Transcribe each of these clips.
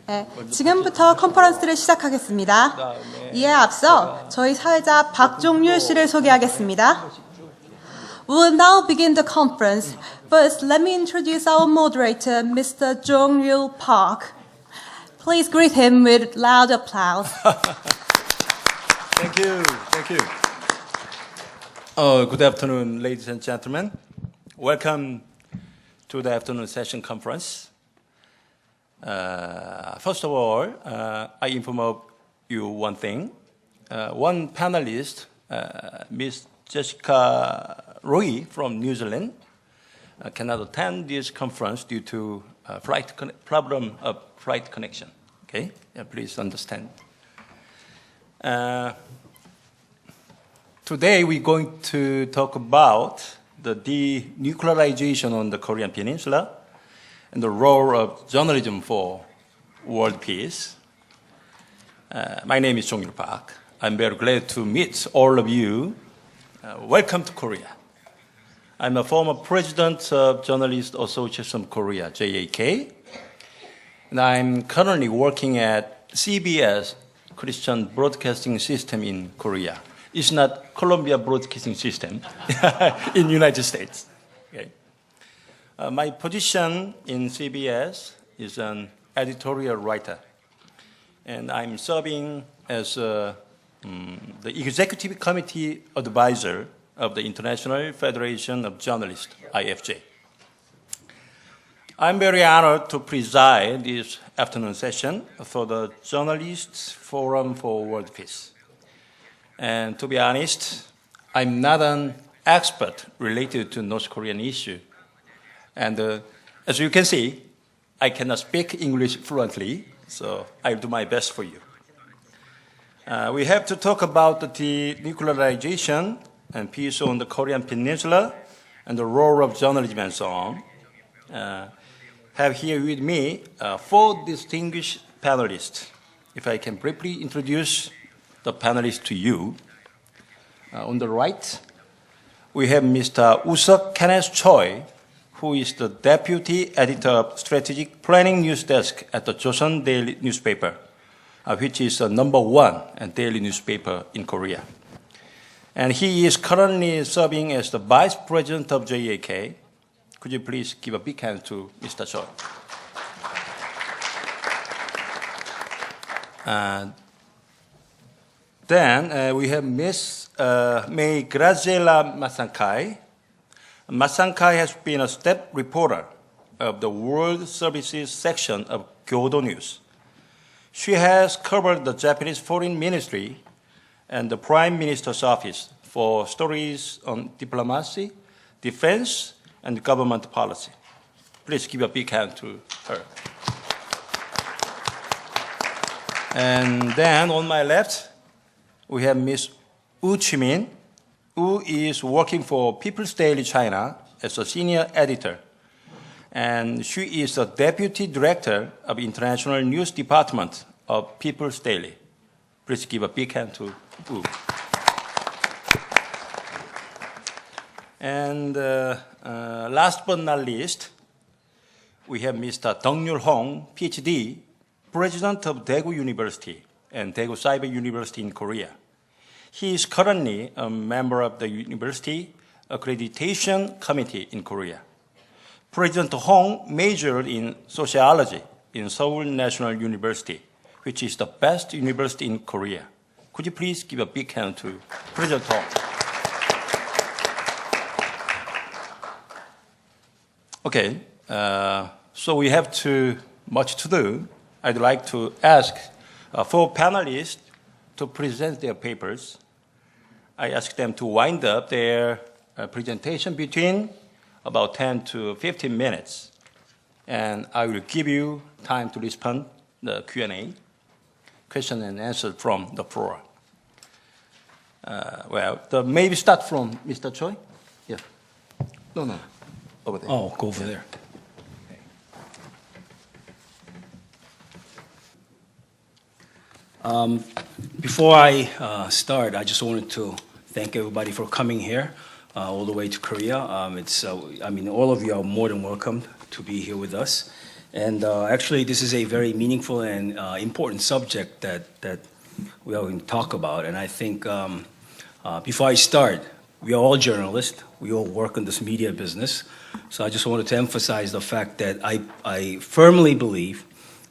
네, 지금부터 컨퍼런스를 시작하겠습니다. 이에 앞서 저희 사회자 박종률 씨를 소개하겠습니다. We will now begin the conference. First, let me introduce our moderator, Mr. Jong-ryul Park. Please greet him with loud applause. Thank you. Thank you. Good afternoon, ladies and gentlemen. Welcome to the afternoon session conference. First of all, I inform you one thing. One panelist, Ms. Jessica Roy from New Zealand, cannot attend this conference due to problem of flight connection. Okay, please understand. Today we're going to talk about the denuclearization on the Korean Peninsula and the role of journalism for world peace. My name is Jong-ryul Park. I'm very glad to meet all of you. Welcome to Korea. I'm a former president of Journalist Association of Korea, JFWP, and I'm currently working at CBS, Christian Broadcasting System in Korea. It's not Columbia Broadcasting System in the United States. Okay. My position in CBS is an editorial writer, and I'm serving as the Executive Committee Advisor of the International Federation of Journalists, IFJ. I'm very honored to preside this afternoon session for the Journalists Forum for World Peace. And to be honest, I'm not an expert related to North Korean issue. And as you can see, I cannot speak English fluently, so I'll do my best for you. We have to talk about the denuclearization and peace on the Korean Peninsula and the role of journalism and so on. Have here with me 4 distinguished panelists. If I can briefly introduce the panelists to you. On the right, we have Mr. Usuk Kenneth Choi, who is the Deputy Editor of Strategic Planning News Desk at the Joseon Daily newspaper, which is the #1 daily newspaper in Korea. And he is currently serving as the Vice President of JFWP. Could you please give a big hand to Mr. Choi? Then we have Ms. May Graziella Masankai. Masankai has been a staff reporter of the World Services section of Kyodo News. She has covered the Japanese Foreign Ministry and the Prime Minister's office for stories on diplomacy, defense, and government policy. Please give a big hand to her. And then on my left, we have Ms. Woo Chi-min, who is working for People's Daily China as a senior editor. And she is the Deputy Director of International News Department of People's Daily. Please give a big hand to Woo. And last but not least, we have Mr. Dong-Yul Hong, PhD, President of Daegu University and Daegu Cyber University in Korea. He is currently a member of the University Accreditation Committee in Korea. President Hong majored in sociology in Seoul National University, which is the best university in Korea. Could you please give a big hand to President Hong? Okay, so we have much to do. I'd like to ask 4 panelists to present their papers. I ask them to wind up their presentation between about 10 to 15 minutes. And I will give you time to respond the Q&A, question and answer from the floor. Maybe start from Mr. Choi? Yeah. No. Over there. Oh, go over there. Before I start, I just wanted to thank everybody for coming here all the way to Korea. All of you are more than welcome to be here with us. And actually, this is a very meaningful and important subject that we are going to talk about. And I think before I start, we are all journalists. We all work in this media business. So I just wanted to emphasize the fact that I firmly believe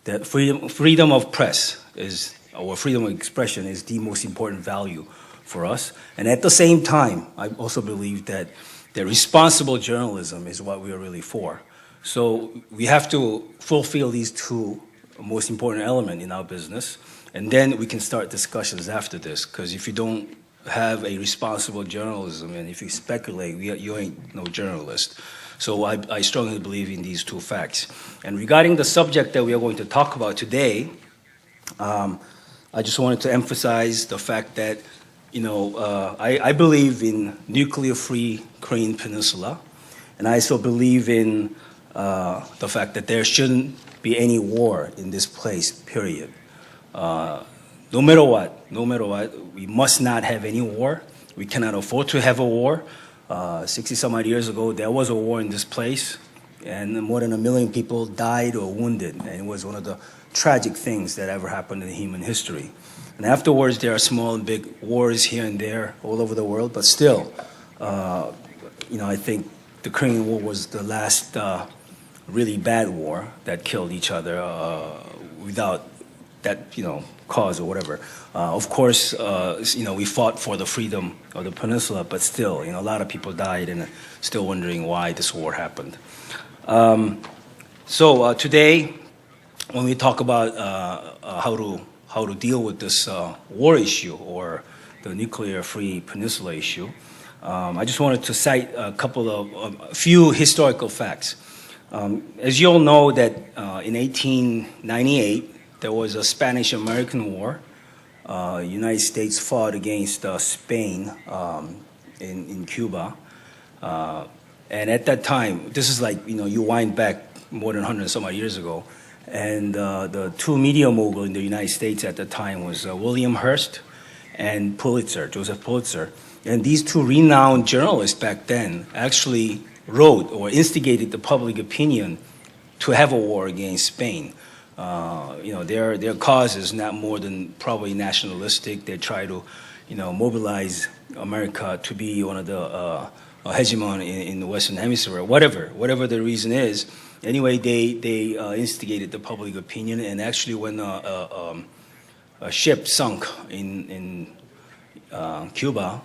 that freedom of press is, or freedom of expression is the most important value for us. And at the same time, I also believe that responsible journalism is what we are really for. So we have to fulfill these two most important elements in our business, and then we can start discussions after this, because if you don't have a responsible journalism and if you speculate, you ain't no journalist. So I strongly believe in these two facts. And regarding the subject that we are going to talk about today, I just wanted to emphasize the fact that, I believe in nuclear-free Korean Peninsula, and I also believe in the fact that there shouldn't be any war in this place, period. No matter what, we must not have any war. We cannot afford to have a war. 60-some odd years ago, there was a war in this place, and more than 1 million people died or wounded, and it was one of the tragic things that ever happened in human history. And afterwards, there are small and big wars here and there all over the world, but still, I think the Korean War was the last really bad war that killed each other without that, cause or whatever. Of course, we fought for the freedom of the peninsula, but still, a lot of people died and still wondering why this war happened. So today, when we talk about how to deal with this war issue or the nuclear-free peninsula issue, I just wanted to cite a few historical facts. As you all know, that in 1898, there was a Spanish-American War. United States fought against Spain in Cuba. And at that time, this is like, you wind back more than 100 and some odd years ago, and the two media moguls in the United States at the time was William Hearst and Joseph Pulitzer. And these two renowned journalists back then actually wrote or instigated the public opinion to have a war against Spain. Their cause is not more than probably nationalistic. They try to, mobilize America to be one of the hegemon in the Western Hemisphere, whatever the reason is. Anyway, they instigated the public opinion, and actually when a ship sunk in Cuba,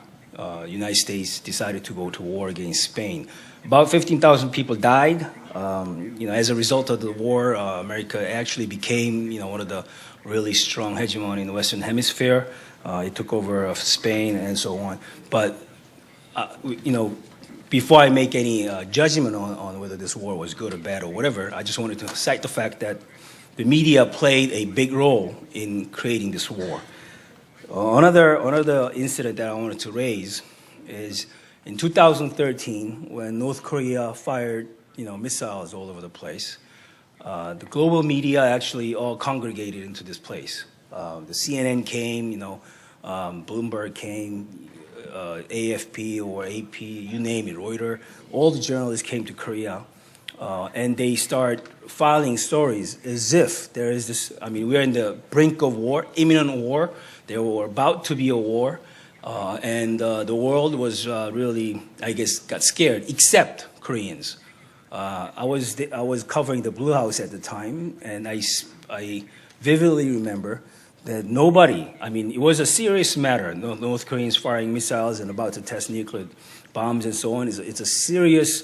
United States decided to go to war against Spain. About 15,000 people died. As a result of the war, America actually became, one of the really strong hegemony in the Western Hemisphere. It took over Spain and so on. But, before I make any judgment on whether this war was good or bad or whatever, I just wanted to cite the fact that the media played a big role in creating this war. Another incident that I wanted to raise is in 2013, when North Korea fired, missiles all over the place. The global media actually all congregated into this place. The CNN came, Bloomberg came, AFP or AP, you name it, Reuters. All the journalists came to Korea, and they start filing stories as if there is this. We're in the brink of war, imminent war. There were about to be a war, and the world was really, I guess, got scared, except Koreans. I was covering the Blue House at the time, and I vividly remember that nobody, it was a serious matter. North Koreans firing missiles and about to test nuclear bombs and so on. It's a serious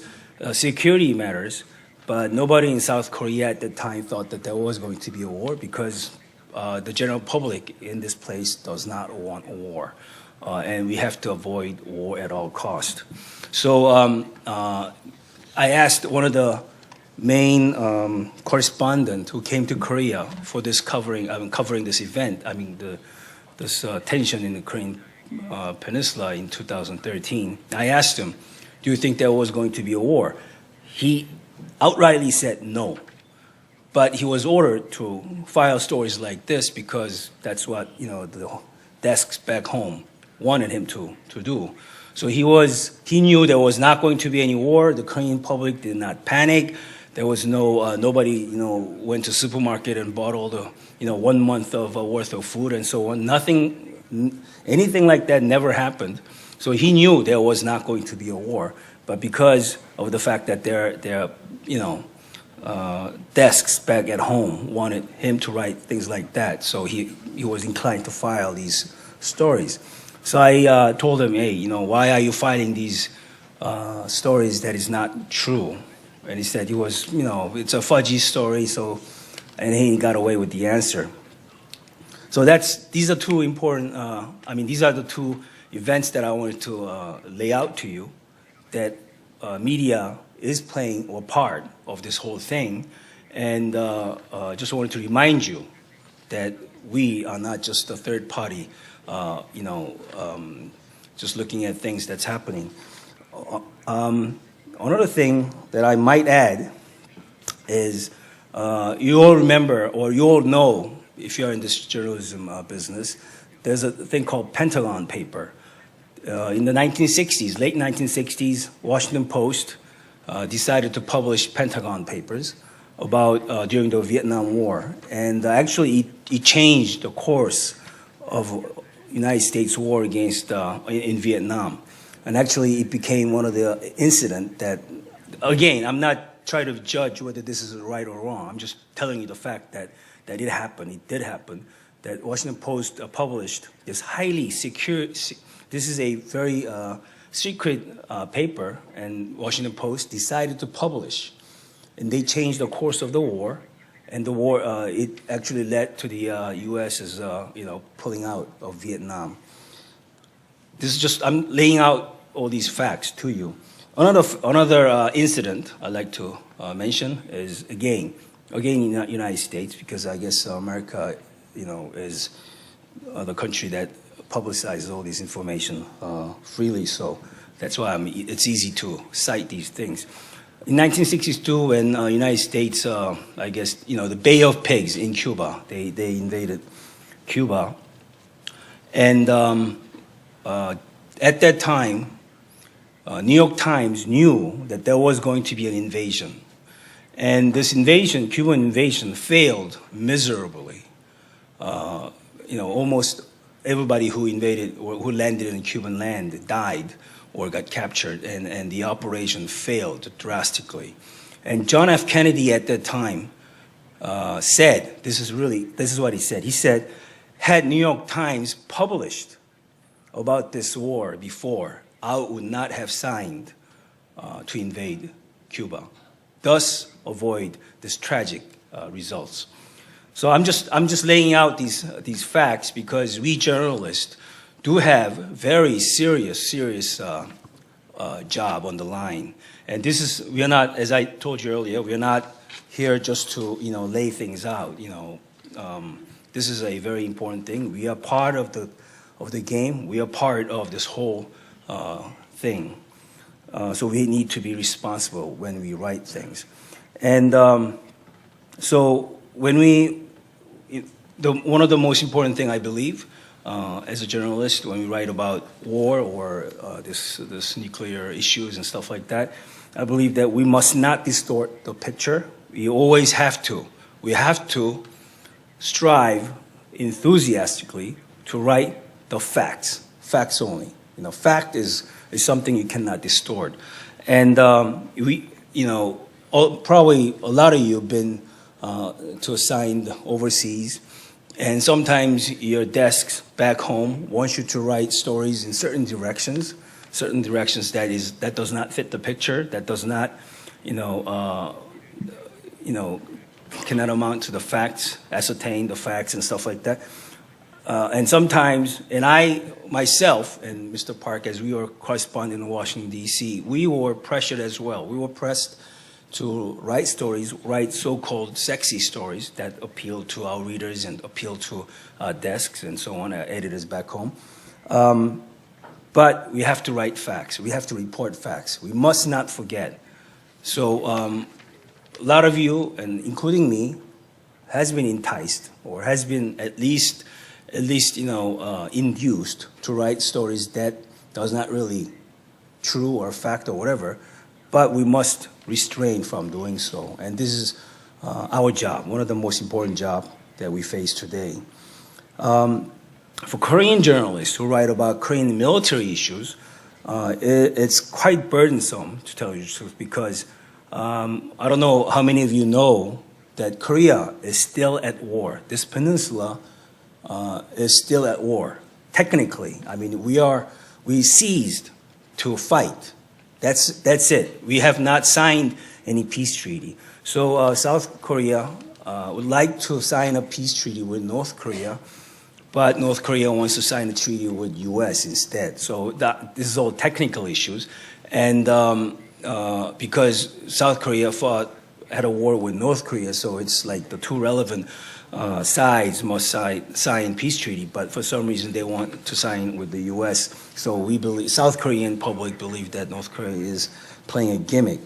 security matters, but nobody in South Korea at the time thought that there was going to be a war because the general public in this place does not want a war. And we have to avoid war at all costs. So I asked one of the main correspondent who came to Korea for this covering this event. This tension in the Korean Peninsula in 2013. I asked him, "Do you think there was going to be a war?" He outrightly said no, but he was ordered to file stories like this because that's what the desks back home wanted him to do. So he knew there was not going to be any war. The Korean public did not panic. There was no nobody went to supermarket and bought all the 1 month of worth of food and so on. Anything like that never happened. So he knew there was not going to be a war, but because of the fact that their desks back at home wanted him to write things like that, so he was inclined to file these stories. So I told him, hey, why are you filing these stories that is not true? And he said it's a fudgy story, and he got away with the answer. So these are two important, these are the two events that I wanted to lay out to you, that media is playing a part of this whole thing. And just wanted to remind you that we are not just a third party, just looking at things that's happening. Another thing that I might add is you all remember, or you all know, if you're in this journalism business, there's a thing called Pentagon paper. In the 1960s, late 1960s, Washington Post decided to publish Pentagon papers about during the Vietnam War. And actually, it changed the course of United States war against in Vietnam. And actually, it became one of the incidents that, again, I'm not trying to judge whether this is right or wrong. I'm just telling you the fact that it happened. It did happen. That Washington Post published this highly secure. This is a very secret paper, and Washington Post decided to publish, and they changed the course of the war. And the war, it actually led to the U.S.'s, pulling out of Vietnam. This is just, I'm laying out all these facts to you. Another incident I'd like to mention is, again in the United States, because I guess America, is the country that publicizes all this information freely. So that's why it's easy to cite these things. In 1962, when the United States, the Bay of Pigs in Cuba, they invaded Cuba. And at that time, New York Times knew that there was going to be an invasion. And this invasion, Cuban invasion, failed miserably. Almost everybody who invaded or who landed in Cuban land died or got captured, and the operation failed drastically. And John F. Kennedy at that time said, this is what he said. He said, had New York Times published about this war before, I would not have signed to invade Cuba, thus avoid this tragic results. So I'm just laying out these facts because we journalists do have very serious job on the line. And we are not, as I told you earlier, we are not here just to lay things out. This is a very important thing. We are part of the game. We are part of this whole thing. So we need to be responsible when we write things. And so when one of the most important thing I believe as a journalist, when we write about war or this nuclear issues and stuff like that, I believe that we must not distort the picture. We always have to. We have to strive enthusiastically to write the facts only. Fact is something you cannot distort. And probably a lot of you have been to assigned overseas. And sometimes your desks back home want you to write stories in certain directions that does not fit the picture, that does not, cannot amount to the facts, ascertain the facts and stuff like that. And sometimes, and I myself and Mr. Park, as we were corresponding in Washington, D.C., we were pressured as well. We were pressed to write stories, write so-called sexy stories that appeal to our readers and appeal to our desks and so on, our editors back home. But we have to write facts. We have to report facts. We must not forget. So a lot of you, and including me, has been enticed or has been at least induced to write stories that does not really true or fact or whatever, but we must restrained from doing so. And this is our job, one of the most important jobs that we face today. For Korean journalists who write about Korean military issues, it's quite burdensome, to tell you the truth, because I don't know how many of you know that Korea is still at war. This peninsula is still at war. Technically, I mean, we ceased to fight. That's it. We have not signed any peace treaty. So South Korea would like to sign a peace treaty with North Korea, but North Korea wants to sign a treaty with U.S. instead. So this is all technical issues, and because South Korea had a war with North Korea, so it's like the two relevant sides must sign peace treaty, but for some reason they want to sign with the U.S. So we believe, South Korean public believe that North Korea is playing a gimmick.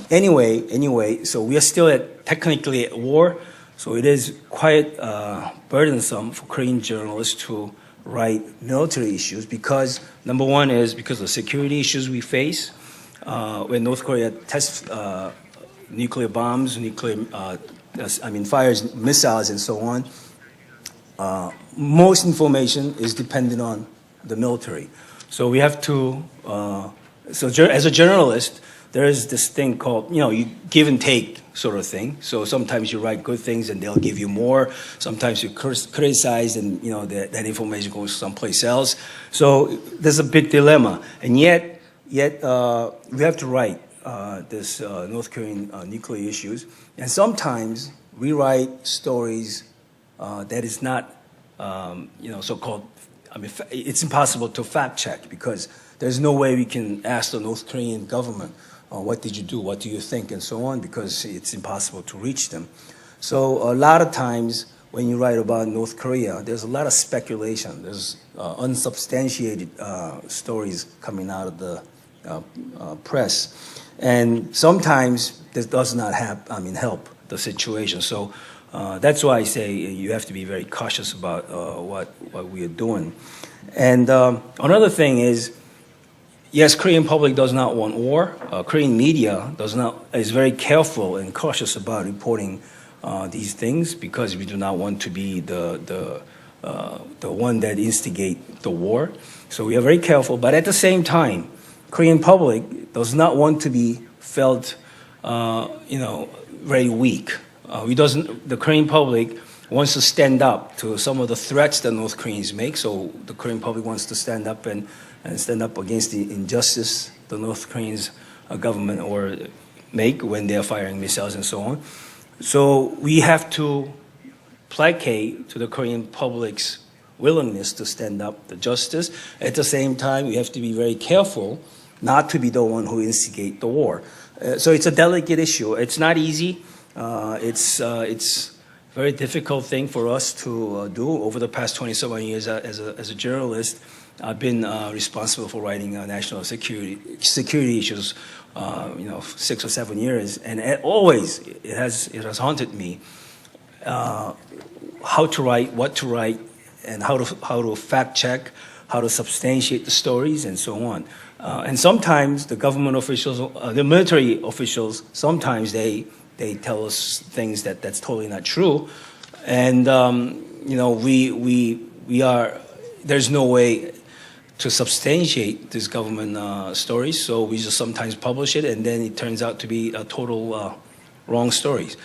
Anyway, so we are still technically at war. So it is quite burdensome for Korean journalists to write military issues because, number one, is because of security issues we face. When North Korea tests nuclear bombs, fires missiles and so on, most information is dependent on the military. So we have to, as a journalist, there is this thing called, you give and take sort of thing. So sometimes you write good things and they'll give you more. Sometimes you criticize and, that information goes someplace else. So there's a big dilemma. And yet we have to write this North Korean nuclear issues. And sometimes we write stories that is not, so-called, it's impossible to fact check because there's no way we can ask the North Korean government, what did you do, what do you think, and so on, because it's impossible to reach them. So a lot of times when you write about North Korea, there's a lot of speculation. There's unsubstantiated stories coming out of the press. And sometimes this does not help the situation. So that's why I say you have to be very cautious about what we are doing. And another thing is, yes, Korean public does not want war. Korean media is very careful and cautious about reporting these things because we do not want to be the one that instigate the war. So we are very careful. But at the same time, Korean public does not want to be felt, very weak. The Korean public wants to stand up to some of the threats that North Koreans make. So the Korean public wants to stand up and stand up against the injustice the North Koreans government or make when they are firing missiles and so on. So we have to placate to the Korean public's willingness to stand up to justice. At the same time, we have to be very careful not to be the one who instigate the war. So it's a delicate issue. It's not easy. It's a very difficult thing for us to do. Over the past 27 years as a journalist, I've been responsible for writing national security issues, 6 or 7 years, and always it has haunted me how to write, what to write, and how to fact check, how to substantiate the stories, and so on. And sometimes the government officials, the military officials, sometimes they tell us things that's totally not true, and there's no way to substantiate these government stories, so we just sometimes publish it, and then it turns out to be a total wrong stories.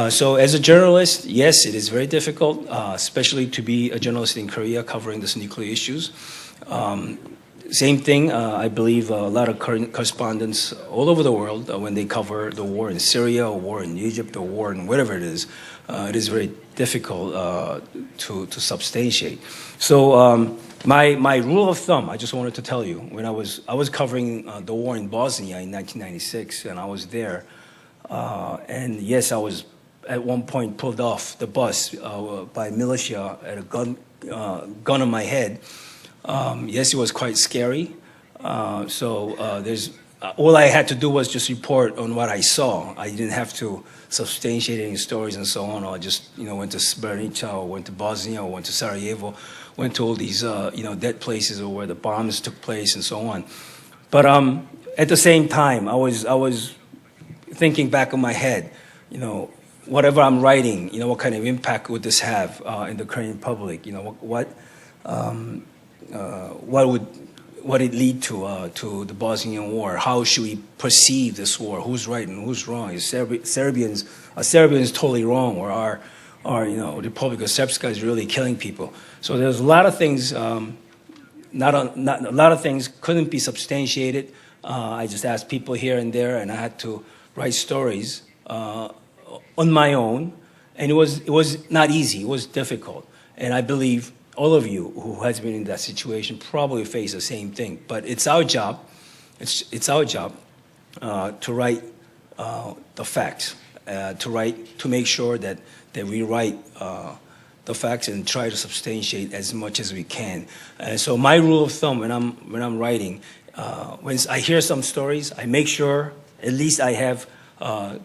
So as a journalist, yes, it is very difficult, especially to be a journalist in Korea covering these nuclear issues. Same thing, I believe a lot of correspondents all over the world, when they cover the war in Syria, or war in Egypt, or war in whatever it is very difficult to substantiate. So my rule of thumb, I just wanted to tell you, when I was covering the war in Bosnia in 1996, and I was there, and yes, I was at one point pulled off the bus by militia at a gun on my head. Yes, it was quite scary. All I had to do was just report on what I saw. I didn't have to substantiate any stories and so on. Or I just, went to Srebrenica, or went to Bosnia, or went to Sarajevo, went to all these, dead places or where the bombs took place and so on. But at the same time, I was thinking back in my head, whatever I'm writing, what kind of impact would this have in the Korean public? What would it lead to the Bosnian War? How should we perceive this war? Who's right and who's wrong? Is Serbians totally wrong, or are Republic of Srpska is really killing people? So there's a lot of things. Not a lot of things couldn't be substantiated. I just asked people here and there, and I had to write stories on my own, and it was not easy. It was difficult, and I believe all of you who has been in that situation probably face the same thing. But it's our job. It's our job to write the facts, to make sure that we write the facts and try to substantiate as much as we can. And so my rule of thumb when I'm writing, when I hear some stories, I make sure at least I have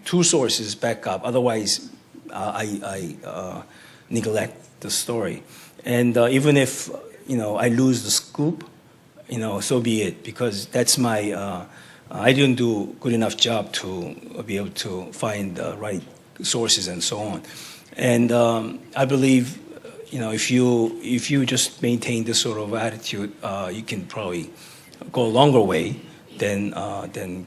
two sources back up. Otherwise, I neglect the story. And even if I lose the scoop, so be it, because that's my. I didn't do a good enough job to be able to find the right sources and so on. And I believe, if you just maintain this sort of attitude, you can probably go a longer way than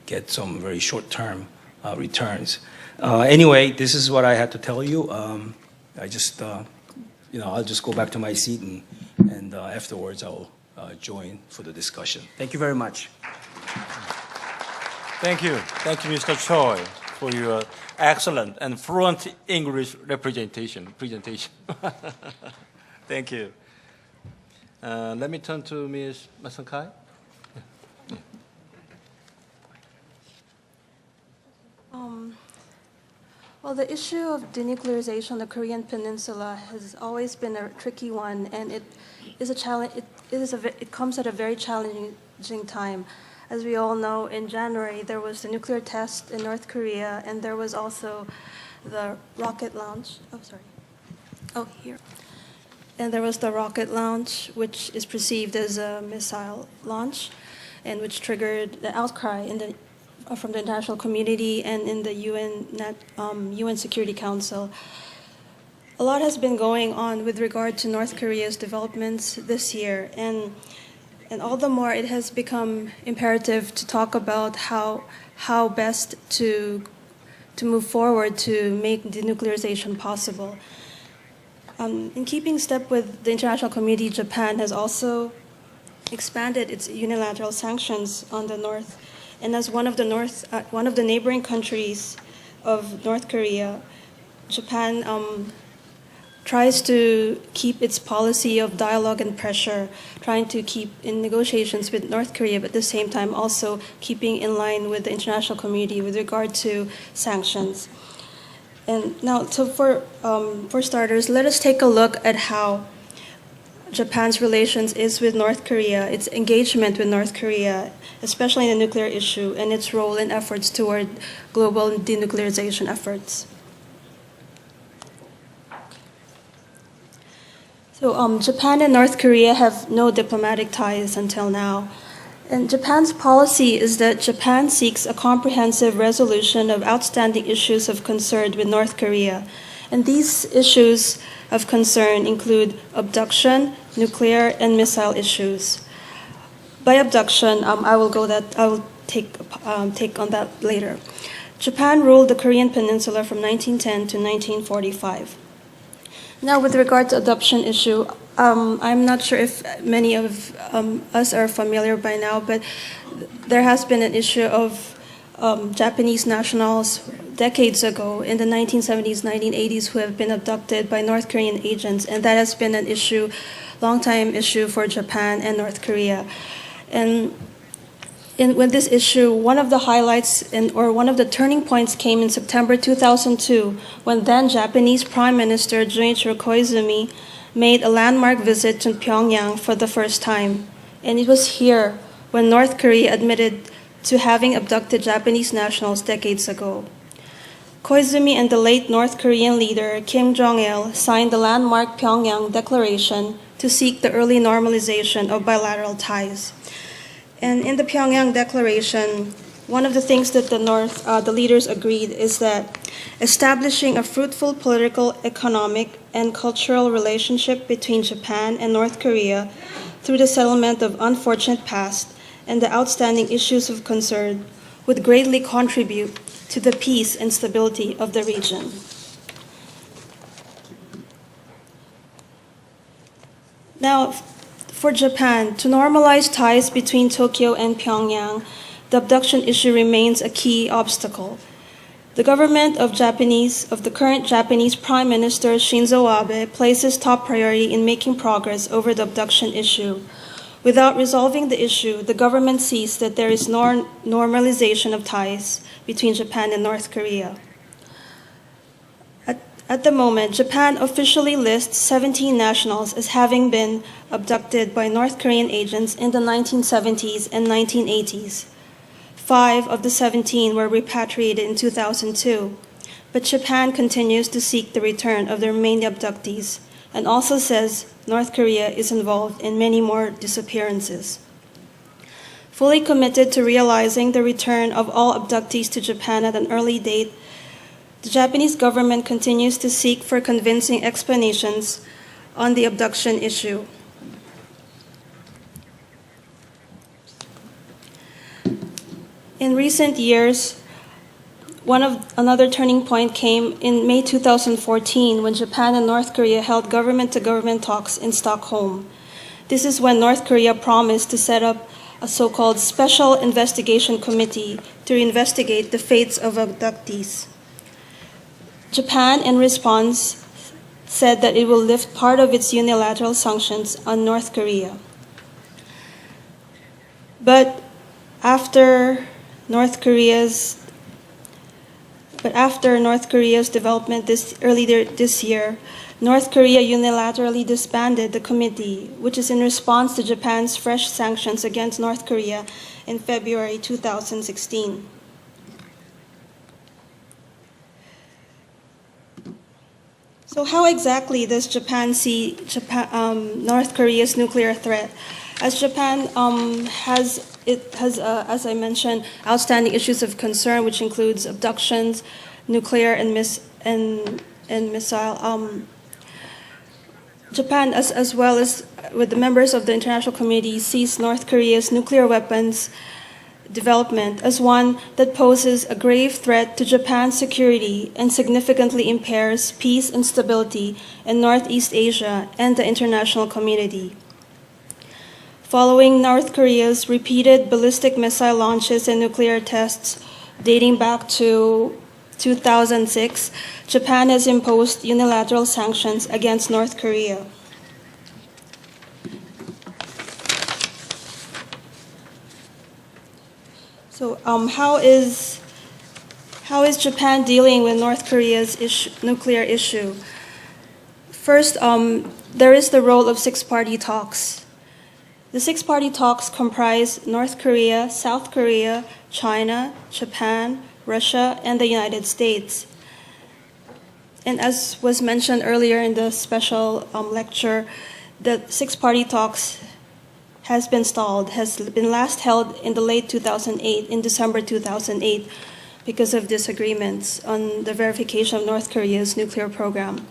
get some very short-term returns. Anyway, this is what I had to tell you. I just, I'll just go back to my seat and afterwards I'll join for the discussion. Thank you very much. Thank you, Mr. Choi, for your excellent and fluent English presentation. Thank you. Let me turn to Ms. Masankai. Well, the issue of denuclearization on the Korean Peninsula has always been a tricky one, and it is a challenge. It comes at a very challenging time. As we all know, in January there was the nuclear test in North Korea, and there was also the rocket launch. And there was the rocket launch, which is perceived as a missile launch, and which triggered the outcry from the international community and in the UN Security Council. A lot has been going on with regard to North Korea's developments this year, and all the more it has become imperative to talk about how best to move forward to make denuclearization possible. In keeping step with the international community, Japan has also expanded its unilateral sanctions on the North. And as one of the neighboring countries of North Korea, Japan tries to keep its policy of dialogue and pressure, trying to keep in negotiations with North Korea, but at the same time also keeping in line with the international community with regard to sanctions. And now, so for starters, let us take a look at how Japan's relations is with North Korea, its engagement with North Korea, especially in the nuclear issue, and its role in efforts toward global denuclearization efforts. So Japan and North Korea have no diplomatic ties until now. And Japan's policy is that Japan seeks a comprehensive resolution of outstanding issues of concern with North Korea. And these issues of concern include abduction, nuclear, and missile issues. By abduction, I will take on that later. Japan ruled the Korean Peninsula from 1910 to 1945. Now, with regard to adoption issue, I'm not sure if many of us are familiar by now, but there has been an issue of Japanese nationals decades ago in the 1970s, 1980s who have been abducted by North Korean agents, and that has been an issue, long-time issue for Japan and North Korea. And with this issue, one of the highlights or one of the turning points came in September 2002 when then Japanese Prime Minister Junichiro Koizumi made a landmark visit to Pyongyang for the first time. And it was here when North Korea admitted to having abducted Japanese nationals decades ago. Koizumi and the late North Korean leader Kim Jong-il signed the landmark Pyongyang Declaration to seek the early normalization of bilateral ties. And in the Pyongyang Declaration, one of the things that the leaders agreed is that establishing a fruitful political, economic, and cultural relationship between Japan and North Korea through the settlement of unfortunate past and the outstanding issues of concern would greatly contribute to the peace and stability of the region. Now, for Japan, to normalize ties between Tokyo and Pyongyang, the abduction issue remains a key obstacle. The government of the current Japanese Prime Minister Shinzo Abe places top priority in making progress over the abduction issue. Without resolving the issue, the government sees that there is normalization of ties between Japan and North Korea. At the moment, Japan officially lists 17 nationals as having been abducted by North Korean agents in the 1970s and 1980s. 5 of the 17 were repatriated in 2002, but Japan continues to seek the return of the remaining abductees and also says North Korea is involved in many more disappearances. Fully committed to realizing the return of all abductees to Japan at an early date, the Japanese government continues to seek for convincing explanations on the abduction issue. In recent years, another turning point came in May 2014 when Japan and North Korea held government-to-government talks in Stockholm. This is when North Korea promised to set up a so-called Special Investigation Committee to investigate the fates of abductees. Japan, in response, said that it will lift part of its unilateral sanctions on North Korea. But after North Korea's development earlier this year, North Korea unilaterally disbanded the committee, which is in response to Japan's fresh sanctions against North Korea in February 2016. So how exactly does Japan see North Korea's nuclear threat? As Japan has, as I mentioned, outstanding issues of concern, which includes abductions, nuclear and missile. Japan, as well as with the members of the international community, sees North Korea's nuclear weapons development as one that poses a grave threat to Japan's security and significantly impairs peace and stability in Northeast Asia and the international community. Following North Korea's repeated ballistic missile launches and nuclear tests dating back to 2006, Japan has imposed unilateral sanctions against North Korea. So, how is Japan dealing with North Korea's nuclear issue? First, there is the role of six-party talks. The six-party talks comprise North Korea, South Korea, China, Japan, Russia, and the United States. And as was mentioned earlier in the special lecture, the six-party talks has been stalled, has been last held in the late 2008, in December 2008, because of disagreements on the verification of North Korea's nuclear program.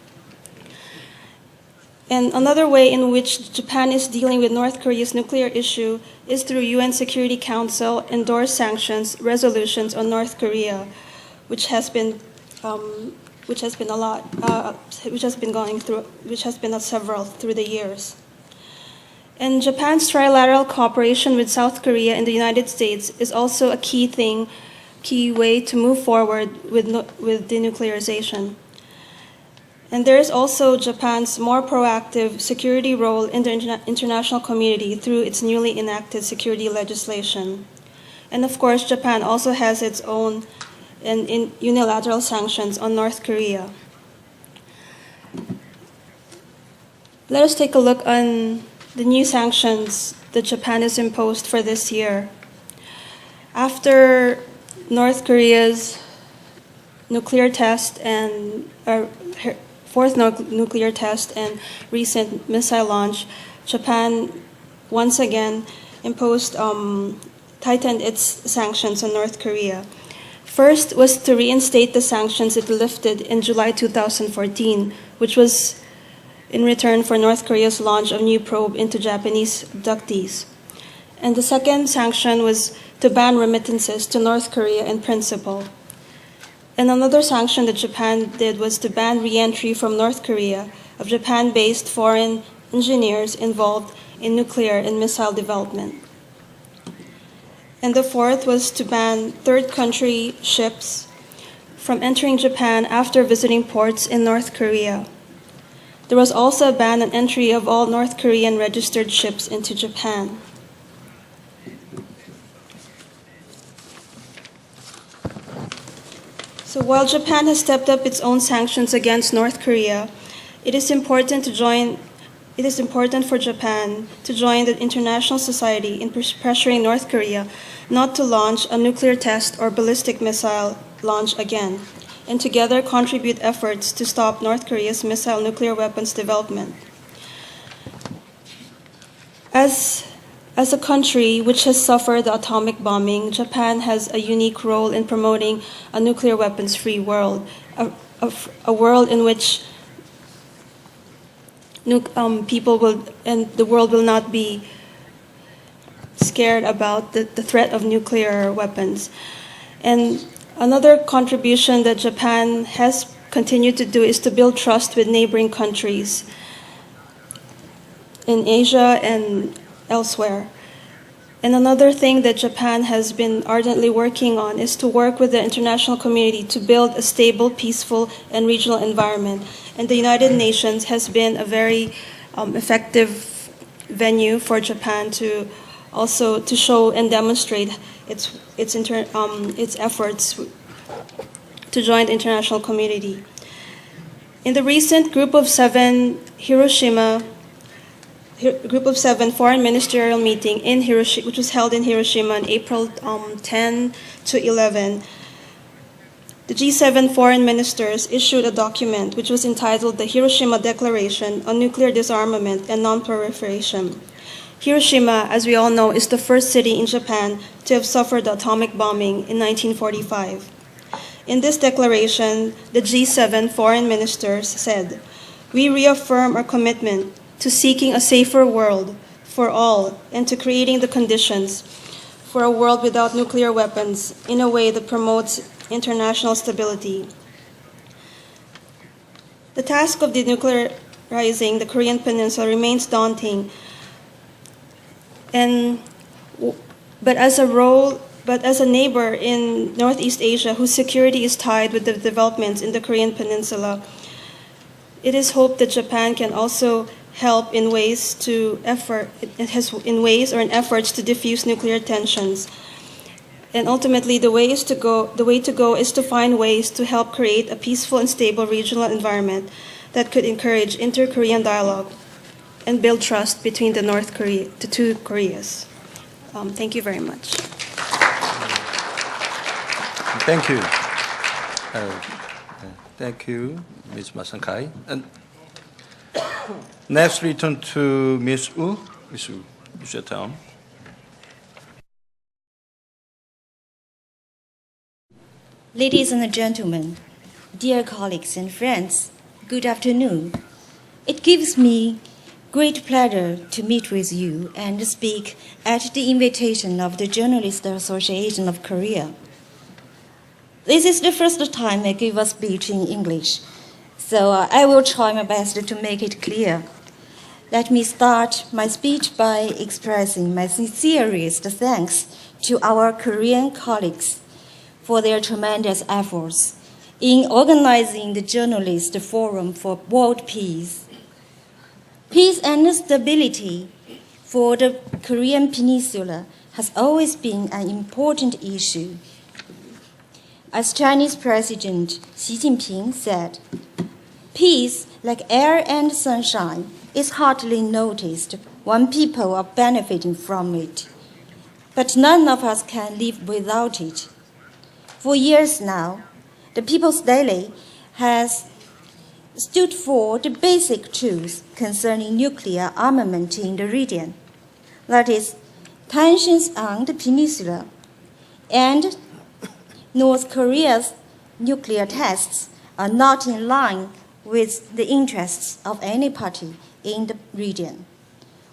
And another way in which Japan is dealing with North Korea's nuclear issue is through UN Security Council endorsed sanctions resolutions on North Korea, which has been several through the years. And Japan's trilateral cooperation with South Korea and the United States is also a key way to move forward with denuclearization. And there is also Japan's more proactive security role in the international community through its newly enacted security legislation. And of course, Japan also has its own unilateral sanctions on North Korea. Let us take a look on the new sanctions that Japan has imposed for this year. After North Korea's nuclear test and fourth nuclear test and recent missile launch, Japan once again imposed tightened its sanctions on North Korea. First was to reinstate the sanctions it lifted in July 2014, which was in return for North Korea's launch of new probe into Japanese abductees. And the second sanction was to ban remittances to North Korea in principle. And another sanction that Japan did was to ban re-entry from North Korea of Japan-based foreign engineers involved in nuclear and missile development. And the fourth was to ban third country ships from entering Japan after visiting ports in North Korea. There was also a ban on entry of all North Korean registered ships into Japan. So while Japan has stepped up its own sanctions against North Korea, it is important for Japan to join the international society in pressuring North Korea not to launch a nuclear test or ballistic missile launch again, and together contribute efforts to stop North Korea's missile nuclear weapons development. As a country which has suffered the atomic bombing, Japan has a unique role in promoting a nuclear weapons-free world, a world in which people will, and the world will not be scared about the threat of nuclear weapons. And another contribution that Japan has continued to do is to build trust with neighboring countries in Asia and elsewhere. And another thing that Japan has been ardently working on is to work with the international community to build a stable, peaceful, and regional environment. And the United Nations has been a very effective venue for Japan to also to show and demonstrate its efforts to join the international community. In the recent Group of Seven foreign ministerial meeting in Hiroshima, which was held in Hiroshima on April 10 to 11, the G7 foreign ministers issued a document which was entitled the Hiroshima Declaration on Nuclear Disarmament and Non-Proliferation. Hiroshima, as we all know, is the first city in Japan to have suffered the atomic bombing in 1945. In this declaration, the G7 foreign ministers said, "We reaffirm our commitment to seeking a safer world for all and to creating the conditions for a world without nuclear weapons in a way that promotes international stability." The task of denuclearizing the Korean Peninsula remains daunting, but as a neighbor in Northeast Asia whose security is tied with the developments in the Korean Peninsula, it is hoped that Japan can also help in ways or in efforts to diffuse nuclear tensions. And ultimately, the way to go is to find ways to help create a peaceful and stable regional environment that could encourage inter-Korean dialogue and build trust between the two Koreas. Thank you very much. Thank you. Thank you, Ms. Masankai. And next, we turn to Ms. Wu. Ms. Wu, it's your turn. Ladies and gentlemen, dear colleagues and friends, good afternoon. It gives me great pleasure to meet with you and speak at the invitation of the Journalists Association of Korea. This is the first time I give a speech in English, so I will try my best to make it clear. Let me start my speech by expressing my sincerest thanks to our Korean colleagues for their tremendous efforts in organizing the Journalist Forum for World Peace. Peace and stability for the Korean Peninsula has always been an important issue. As Chinese President Xi Jinping said, peace, like air and sunshine, is hardly noticed when people are benefiting from it. But none of us can live without it. For years now, the People's Daily has stood for the basic truths concerning nuclear armament in the region. That is, tensions on the peninsula, and North Korea's nuclear tests are not in line with the interests of any party in the region.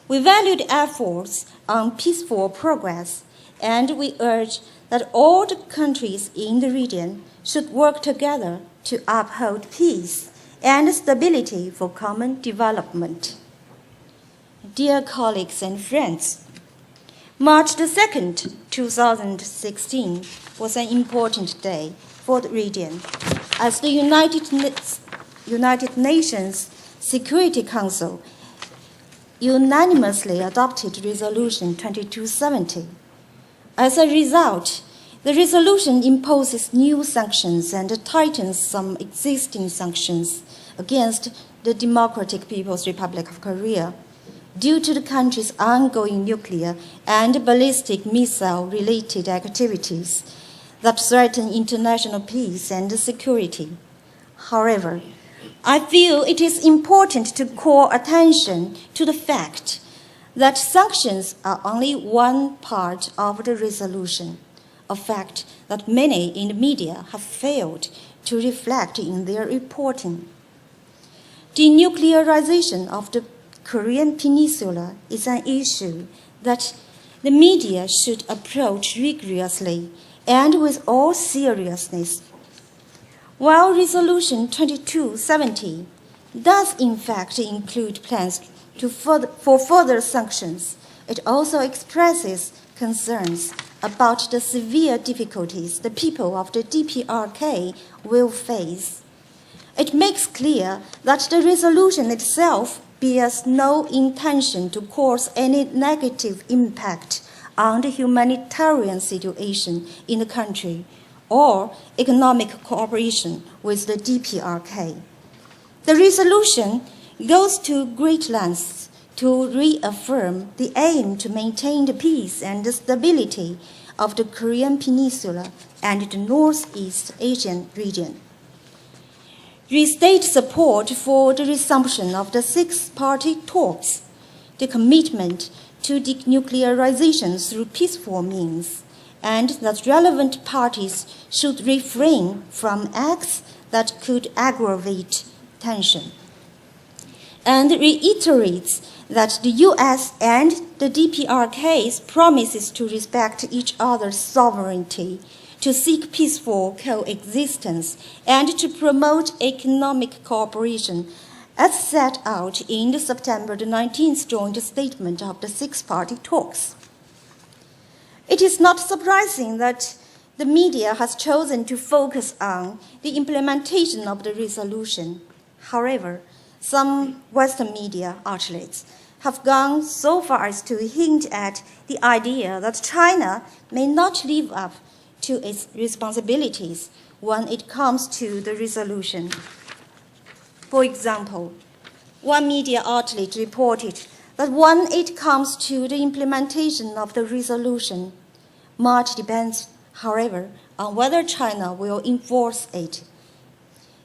We valued efforts on peaceful progress, and we urge that all the countries in the region should work together to uphold peace and stability for common development. Dear colleagues and friends, March 2nd, 2016 was an important day for the region as the United Nations Security Council unanimously adopted Resolution 2270. As a result, the resolution imposes new sanctions and tightens some existing sanctions against the Democratic People's Republic of Korea due to the country's ongoing nuclear and ballistic missile-related activities that threaten international peace and security. However, I feel it is important to call attention to the fact that sanctions are only one part of the resolution, a fact that many in the media have failed to reflect in their reporting. Denuclearization of the Korean Peninsula is an issue that the media should approach rigorously and with all seriousness. While Resolution 2270 does in fact include plans for further sanctions, it also expresses concerns about the severe difficulties the people of the DPRK will face. It makes clear that the resolution itself bears no intention to cause any negative impact on the humanitarian situation in the country or economic cooperation with the DPRK. The resolution goes to great lengths to reaffirm the aim to maintain the peace and the stability of the Korean Peninsula and the Northeast Asian region. Restate support for the resumption of the six-party talks, the commitment to denuclearization through peaceful means, and that relevant parties should refrain from acts that could aggravate tension, and reiterates that the U.S. and the DPRK's promises to respect each other's sovereignty, to seek peaceful coexistence, and to promote economic cooperation as set out in the September 19th joint statement of the six-party talks. It is not surprising that the media has chosen to focus on the implementation of the resolution. However, some Western media outlets have gone so far as to hint at the idea that China may not live up to its responsibilities when it comes to the resolution. For example, one media outlet reported that when it comes to the implementation of the resolution, much depends, however, on whether China will enforce it.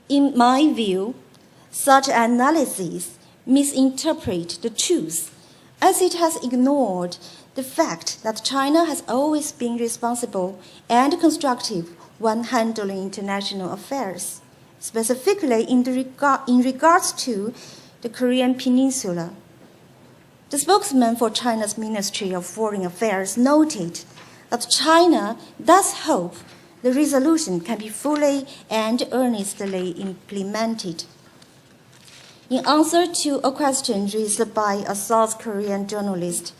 In my view, such analyses misinterpret the truth, as it has ignored the fact that China has always been responsible and constructive when handling international affairs, specifically in regards to the Korean Peninsula. The spokesman for China's Ministry of Foreign Affairs noted that China does hope the resolution can be fully and earnestly implemented. In answer to a question raised by a South Korean journalist,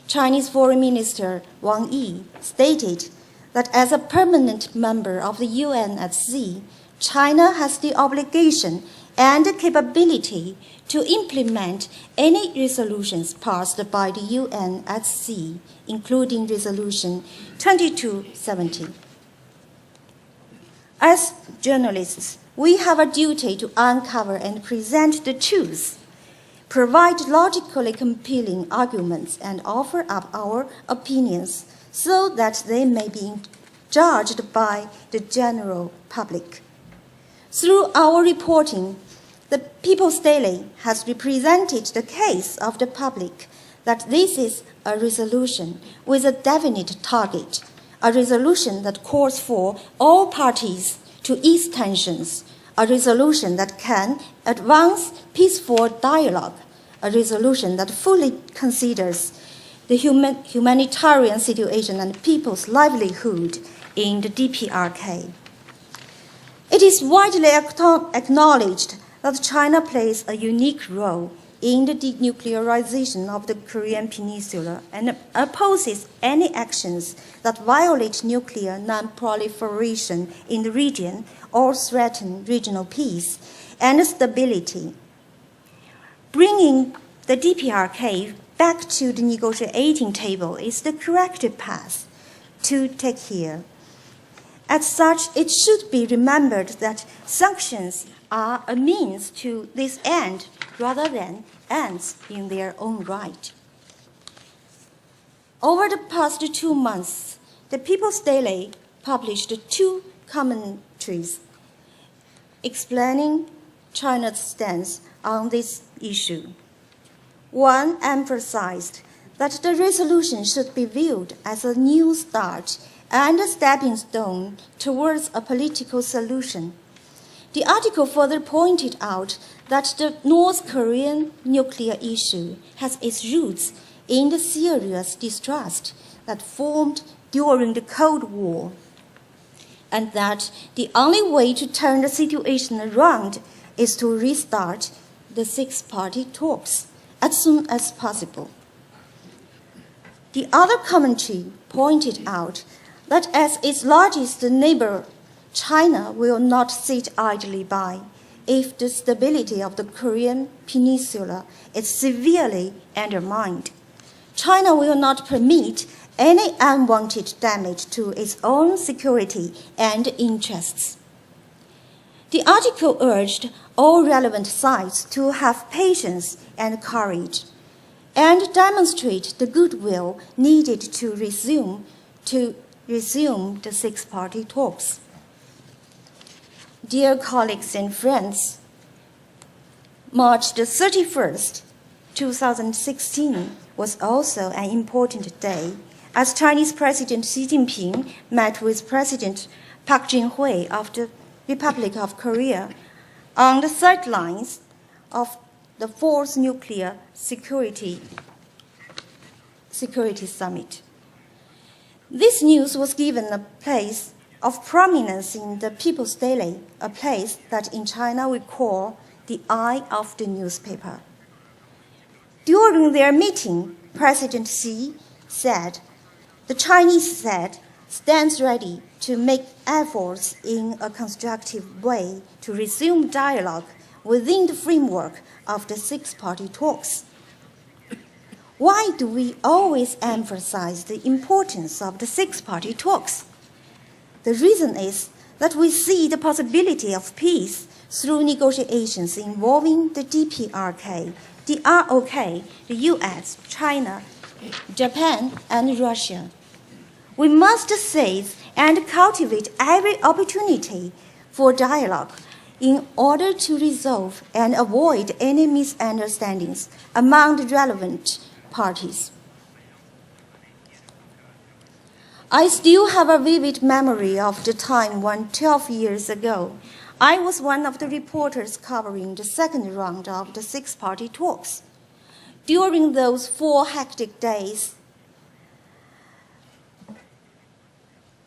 Chinese Foreign Minister Wang Yi stated that as a permanent member of the UN at sea, China has the obligation and the capability to implement any resolutions passed by the UN at sea, including Resolution 2270. As journalists, we have a duty to uncover and present the truth, provide logically compelling arguments, and offer up our opinions so that they may be judged by the general public. Through our reporting, the People's Daily has represented the case of the public that this is a resolution with a definite target, a resolution that calls for all parties to ease tensions, a resolution that can advance peaceful dialogue, a resolution that fully considers the humanitarian situation and people's livelihood in the DPRK. It is widely acknowledged that China plays a unique role in the denuclearization of the Korean Peninsula and opposes any actions that violate nuclear non-proliferation in the region or threaten regional peace and stability. Bringing the DPRK back to the negotiating table is the correct path to take here. As such, it should be remembered that sanctions are a means to this end rather than ends in their own right. Over the past 2 months, the People's Daily published 2 commentaries explaining China's stance on this issue. One emphasized that the resolution should be viewed as a new start and a stepping stone towards a political solution. The article further pointed out that the North Korean nuclear issue has its roots in the serious distrust that formed during the Cold War, and that the only way to turn the situation around is to restart the six-party talks as soon as possible. The other commentary pointed out that as its largest neighbor, China will not sit idly by if the stability of the Korean Peninsula is severely undermined. China will not permit any unwanted damage to its own security and interests. The article urged all relevant sides to have patience and courage and demonstrate the goodwill needed to resume the six-party talks. Dear colleagues and friends, March the 31st, 2016 was also an important day as Chinese President Xi Jinping met with President Park Geun-hye of the Republic of Korea on the sidelines of the 4th Nuclear Security Summit. This news was given a place of prominence in the People's Daily, a place that in China we call the eye of the newspaper. During their meeting, President Xi said, "The Chinese side stands ready to make efforts in a constructive way to resume dialogue within the framework of the six-party talks." Why do we always emphasize the importance of the six-party talks? The reason is that we see the possibility of peace through negotiations involving the DPRK, the ROK, the US, China, Japan, and Russia. We must seize and cultivate every opportunity for dialogue in order to resolve and avoid any misunderstandings among the relevant parties. I still have a vivid memory of the time when 12 years ago, I was one of the reporters covering the second round of the six-party talks. During those 4 hectic days,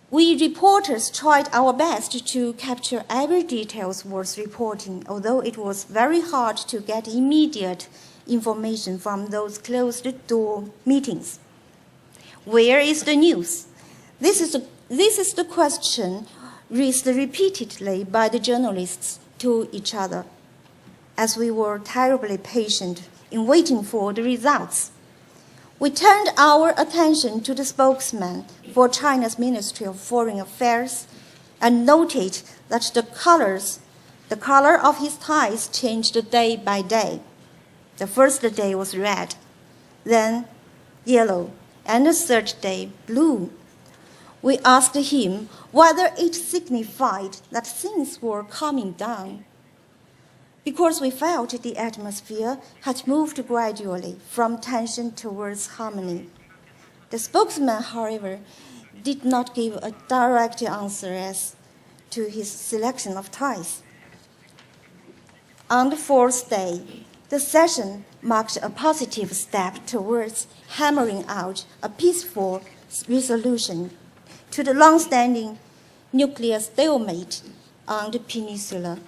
we reporters tried our best to capture every detail worth reporting, although it was very hard to get immediate information from those closed-door meetings. Where is the news? This is the question raised repeatedly by the journalists to each other, as we were terribly patient in waiting for the results. We turned our attention to the spokesman for China's Ministry of Foreign Affairs and noted that the color of his ties changed day by day. The first day was red, then yellow, and the third day blue. We asked him whether it signified that things were calming down. because we felt the atmosphere had moved gradually from tension towards harmony. The spokesman, however, did not give a direct answer as to his selection of ties. On the fourth day, the session marked a positive step towards hammering out a peaceful resolution to the long-standing nuclear stalemate on the peninsula.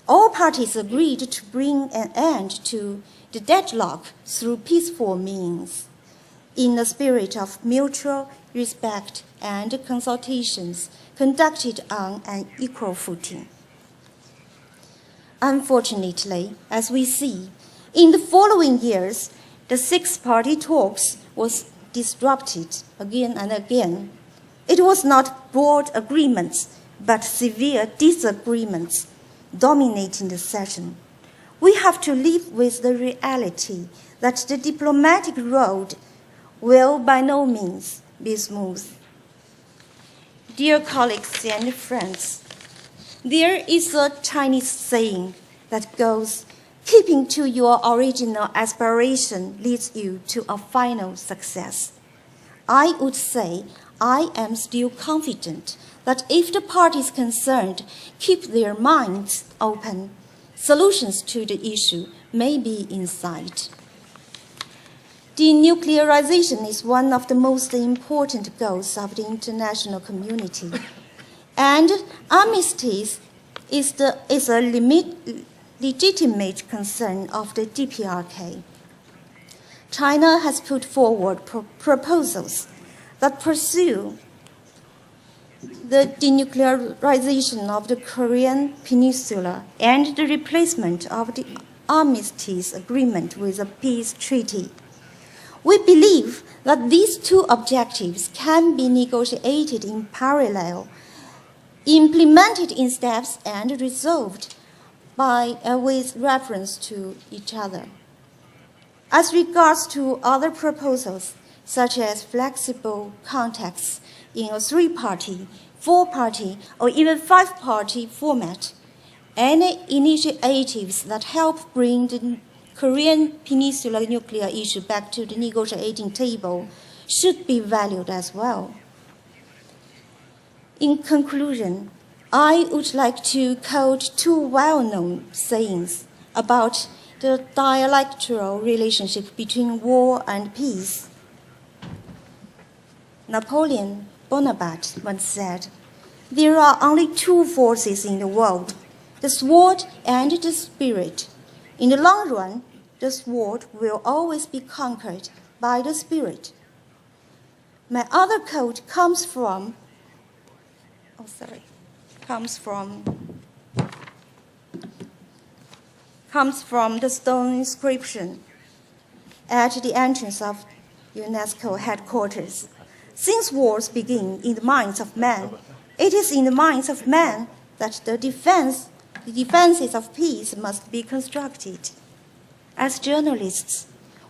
All parties agreed to bring an end to the deadlock through peaceful means, in a spirit of mutual respect and consultations conducted on an equal footing. Unfortunately, as we see, in the following years, the six-party talks was disrupted again and again. It was not broad agreements, but severe disagreements dominating the session. We have to live with the reality that the diplomatic road will by no means be smooth. Dear colleagues and friends, there is a Chinese saying that goes, keeping to your original aspiration leads you to a final success. I would say I am still confident that if the parties concerned keep their minds open, solutions to the issue may be in sight. Denuclearization is one of the most important goals of the international community, and armistice is a legitimate concern of the DPRK. China has put forward proposals that pursue the denuclearization of the Korean Peninsula and the replacement of the armistice agreement with a peace treaty. We believe that these two objectives can be negotiated in parallel, implemented in steps, and resolved with reference to each other. As regards to other proposals, such as flexible contacts in a three-party, four-party, or even five-party format, any initiatives that help bring the Korean Peninsula nuclear issue back to the negotiating table should be valued as well. In conclusion, I would like to quote two well-known sayings about the dialectical relationship between war and peace. Napoleon Bonaparte once said, "There are only two forces in the world, the sword and the spirit. In the long run, the sword will always be conquered by the spirit." My other quote comes from the stone inscription at the entrance of UNESCO headquarters. Since wars begin in the minds of man, it is in the minds of man that the defenses of peace must be constructed. As journalists,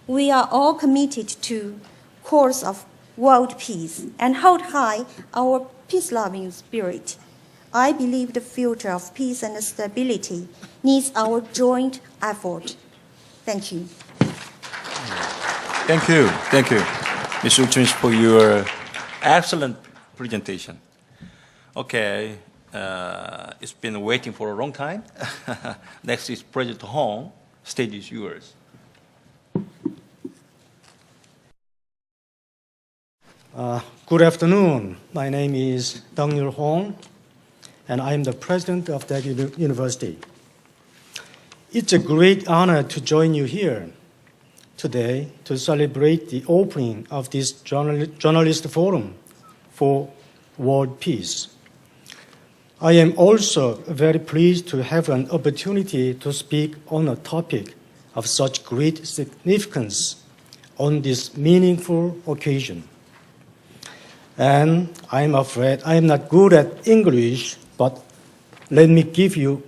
we are all committed to cause of world peace and hold high our peace-loving spirit. I believe the future of peace and stability needs our joint effort. Thank you. Thank you. Thank you, Ms. Uchunch, for your excellent presentation. Okay, it's been waiting for a long time. Next is President Hong. Stage is yours. Good afternoon. My name is Dong-Yul Hong, and I am the president of that university. It's a great honor to join you here today to celebrate the opening of this journalist forum for world peace. I am also very pleased to have an opportunity to speak on a topic of such great significance on this meaningful occasion. And I'm afraid I'm not good at English, but let me give you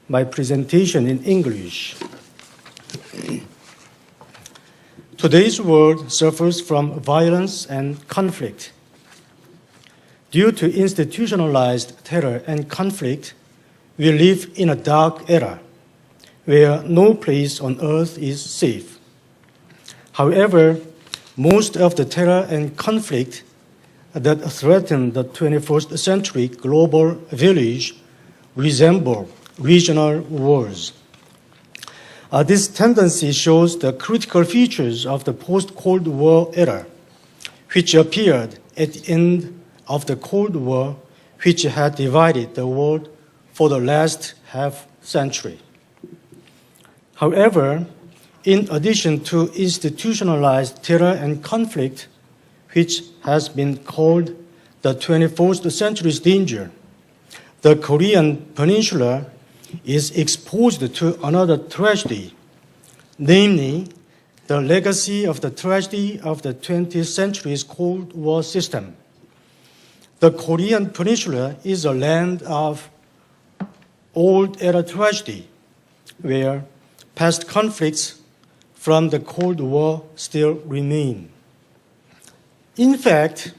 my presentation in English. Today's world suffers from violence and conflict. Due to institutionalized terror and conflict, we live in a dark era where no place on earth is safe. However, most of the terror and conflict that threaten the 21st century global village resemble regional wars. This tendency shows the critical features of the post-Cold War era, which appeared at the end of the Cold War, which had divided the world for the last half-century. However, in addition to institutionalized terror and conflict, which has been called the 21st century's danger, the Korean Peninsula is exposed to another tragedy, namely the legacy of the tragedy of the 20th century's Cold War system. The Korean Peninsula is a land of old-era tragedy, where past conflicts from the Cold War still remain. In fact,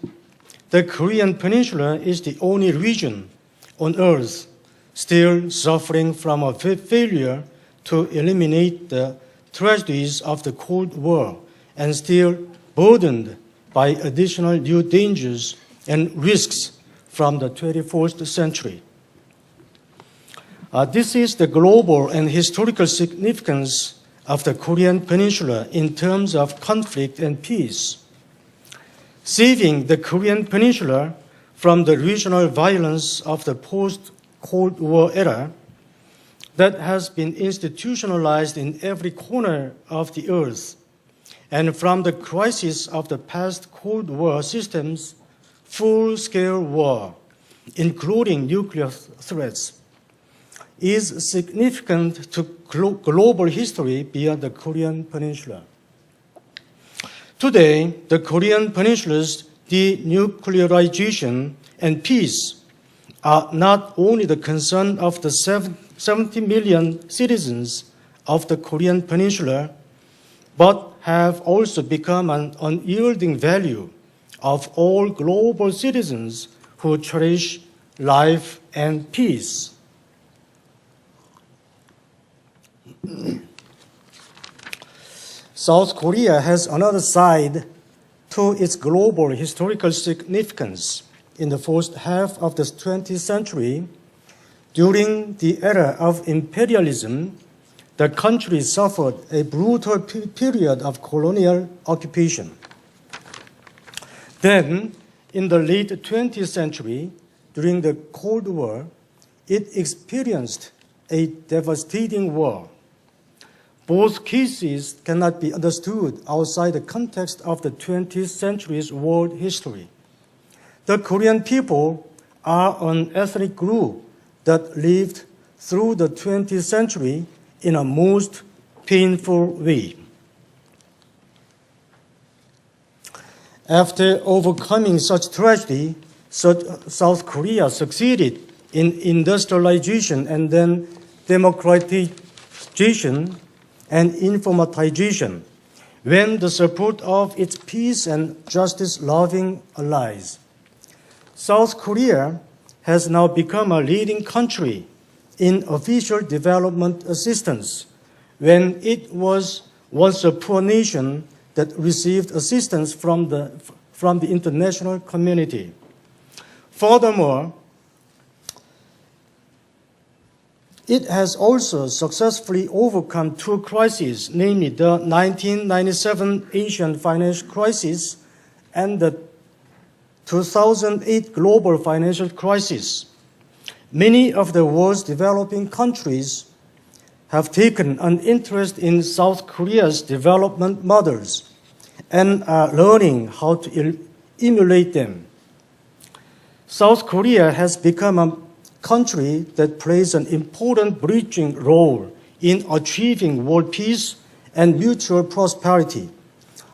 the Korean Peninsula is the only region on Earth still suffering from a failure to eliminate the tragedies of the Cold War and still burdened by additional new dangers and risks from the 21st century. This is the global and historical significance of the Korean Peninsula in terms of conflict and peace. Saving the Korean Peninsula from the regional violence of the post-Cold War era that has been institutionalized in every corner of the earth, and from the crisis of the past Cold War system's full-scale war, including nuclear threats, is significant to global history beyond the Korean Peninsula. Today, the Korean Peninsula's denuclearization and peace are not only the concern of the 70 million citizens of the Korean Peninsula, but have also become an unyielding value of all global citizens who cherish life and peace. South Korea has another side to its global historical significance. In the first half of the 20th century, during the era of imperialism, the country suffered a brutal period of colonial occupation. Then, in the late 20th century, during the Cold War, it experienced a devastating war. Both cases cannot be understood outside the context of the 20th century's world history. The Korean people are an ethnic group that lived through the 20th century in a most painful way. After overcoming such tragedy, South Korea succeeded in industrialization and then democratization and informatization, when the support of its peace and justice-loving allies. South Korea has now become a leading country in official development assistance, when it was once a poor nation that received assistance from the international community. Furthermore, it has also successfully overcome two crises, namely the 1997 Asian financial crisis and the 2008 global financial crisis. Many of the world's developing countries have taken an interest in South Korea's development models and are learning how to emulate them. South Korea has become a country that plays an important bridging role in achieving world peace and mutual prosperity,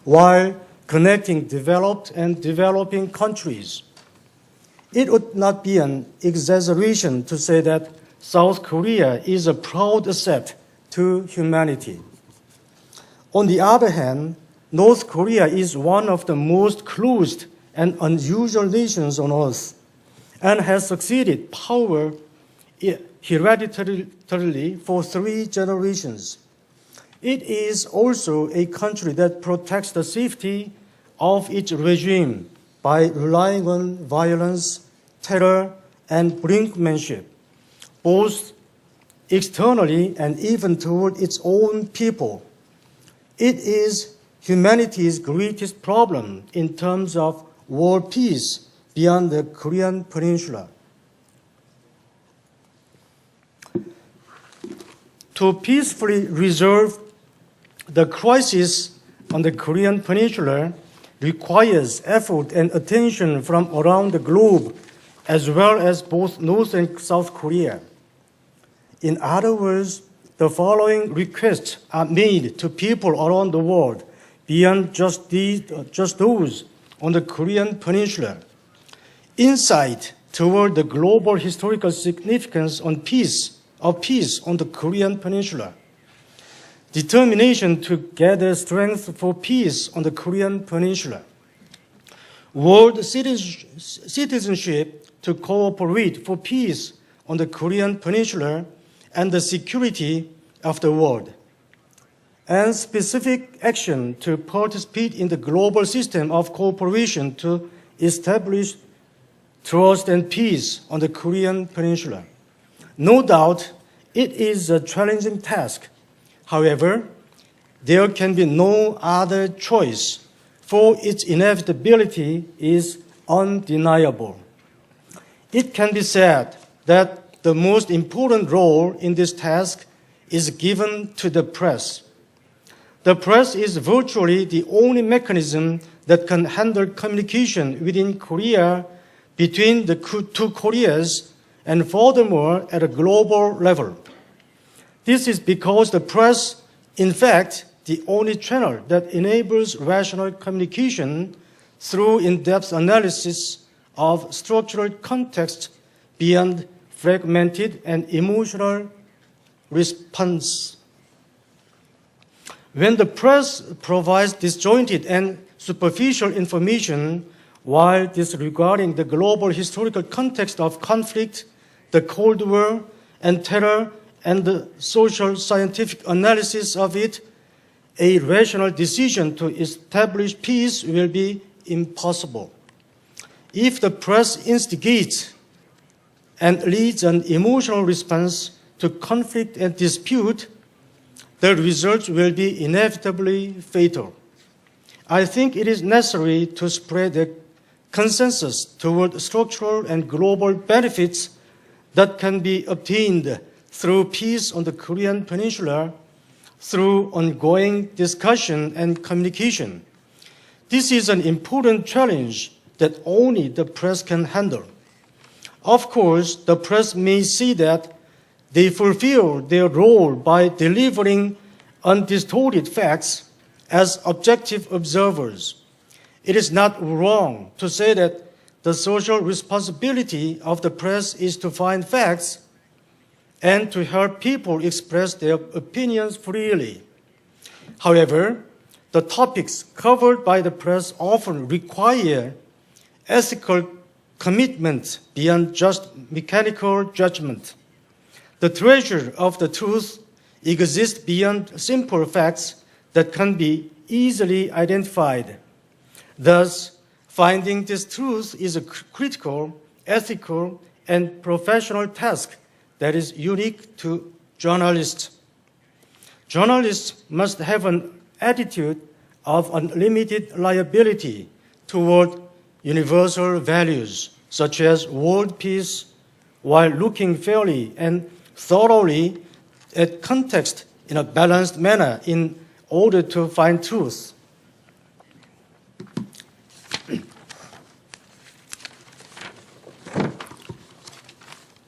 while connecting developed and developing countries. It would not be an exaggeration to say that South Korea is a proud asset to humanity. On the other hand, North Korea is one of the most closed and unusual nations on earth, and has succeeded hereditarily for 3 generations. It is also a country that protects the safety of its regime by relying on violence, terror, and brinkmanship, both externally and even toward its own people. It is humanity's greatest problem in terms of world peace beyond the Korean Peninsula. To peacefully resolve the crisis on the Korean Peninsula requires effort and attention from around the globe, as well as both North and South Korea. In other words, the following requests are made to people around the world beyond just those on the Korean Peninsula. Insight toward the global historical significance of peace on the Korean Peninsula. Determination to gather strength for peace on the Korean Peninsula. World citizenship to cooperate for peace on the Korean Peninsula and the security of the world. And specific action to participate in the global system of cooperation to establish trust and peace on the Korean Peninsula. No doubt, it is a challenging task. However, there can be no other choice, for its inevitability is undeniable. It can be said that the most important role in this task is given to the press. The press is virtually the only mechanism that can handle communication within Korea between the 2 Koreas and furthermore at a global level. This is because the press, in fact, the only channel that enables rational communication through in-depth analysis of structural context beyond fragmented and emotional response. When the press provides disjointed and superficial information while disregarding the global historical context of conflict, the Cold War, and terror, and the social scientific analysis of it, a rational decision to establish peace will be impossible. If the press instigates and leads an emotional response to conflict and dispute, the result will be inevitably fatal. I think it is necessary to spread the consensus toward structural and global benefits that can be obtained through peace on the Korean Peninsula through ongoing discussion and communication. This is an important challenge that only the press can handle. Of course, the press may see that they fulfill their role by delivering undistorted facts as objective observers. It is not wrong to say that the social responsibility of the press is to find facts and to help people express their opinions freely. However, the topics covered by the press often require ethical commitment beyond just mechanical judgment. The treasure of the truth exists beyond simple facts that can be easily identified. Thus, finding this truth is a critical, ethical, and professional task that is unique to journalists. Journalists must have an attitude of unlimited liability toward universal values, such as world peace, while looking fairly and thoroughly at context in a balanced manner in order to find truth.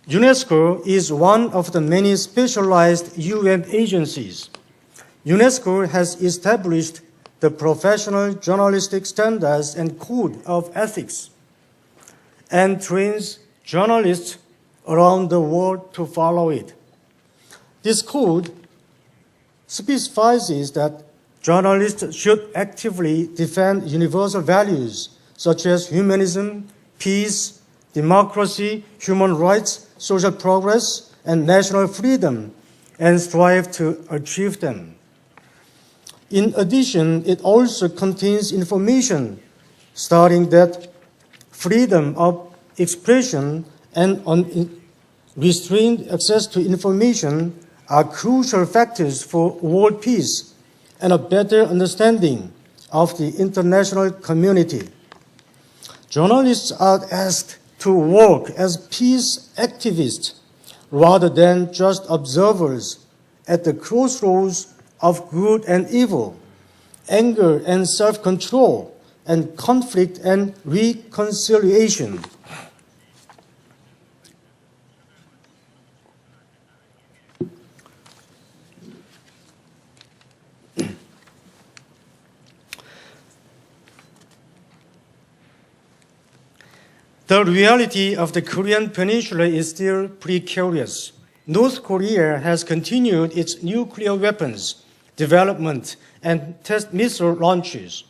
UNESCO is one of the many specialized UN agencies. UNESCO has established the professional journalistic standards and code of ethics and trains journalists around the world to follow it. This code specifies that journalists should actively defend universal values such as humanism, peace, democracy, human rights, social progress, and national freedom and strive to achieve them. In addition, it also contains information stating that freedom of expression and unrestrained access to information are crucial factors for world peace and a better understanding of the international community. Journalists are asked to work as peace activists rather than just observers at the crossroads of good and evil, anger and self-control, and conflict and reconciliation. The reality of the Korean Peninsula is still precarious. North Korea has continued its nuclear weapons development and test missile launches,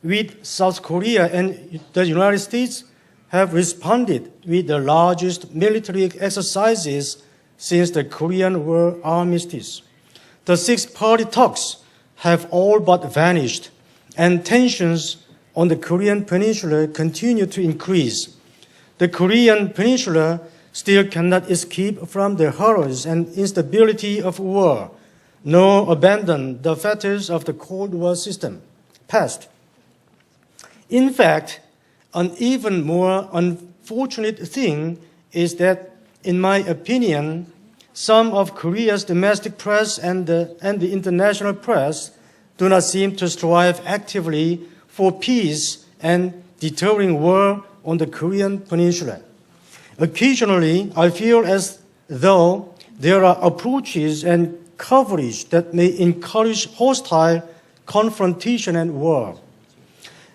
with South Korea and the United States have responded with the largest military exercises since the Korean War armistice. The six-party talks have all but vanished, and tensions on the Korean Peninsula continue to increase. The Korean Peninsula still cannot escape from the horrors and instability of war, nor abandon the fetters of the Cold War system past. In fact, an even more unfortunate thing is that, in my opinion, some of Korea's domestic press and the international press do not seem to strive actively for peace and deterring war on the Korean Peninsula. Occasionally, I feel as though there are approaches and coverage that may encourage hostile confrontation and war.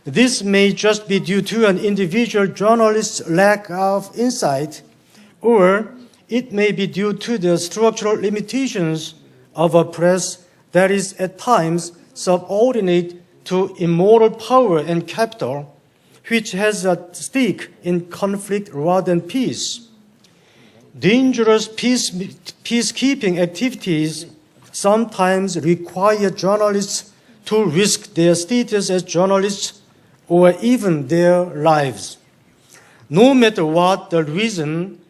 This may just be due to an individual journalist's lack of insight, or it may be due to the structural limitations of a press that is at times subordinate to immoral power and capital, which has a stake in conflict rather than peace. Dangerous peacekeeping activities sometimes require journalists to risk their status as journalists or even their lives. No matter what the reason,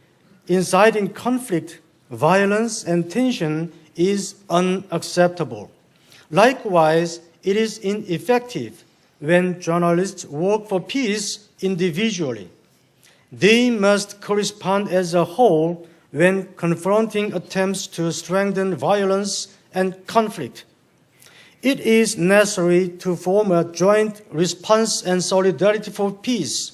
inciting conflict, violence, and tension is unacceptable. Likewise, it is ineffective when journalists work for peace individually. They must correspond as a whole when confronting attempts to strengthen violence and conflict. It is necessary to form a joint response and solidarity for peace.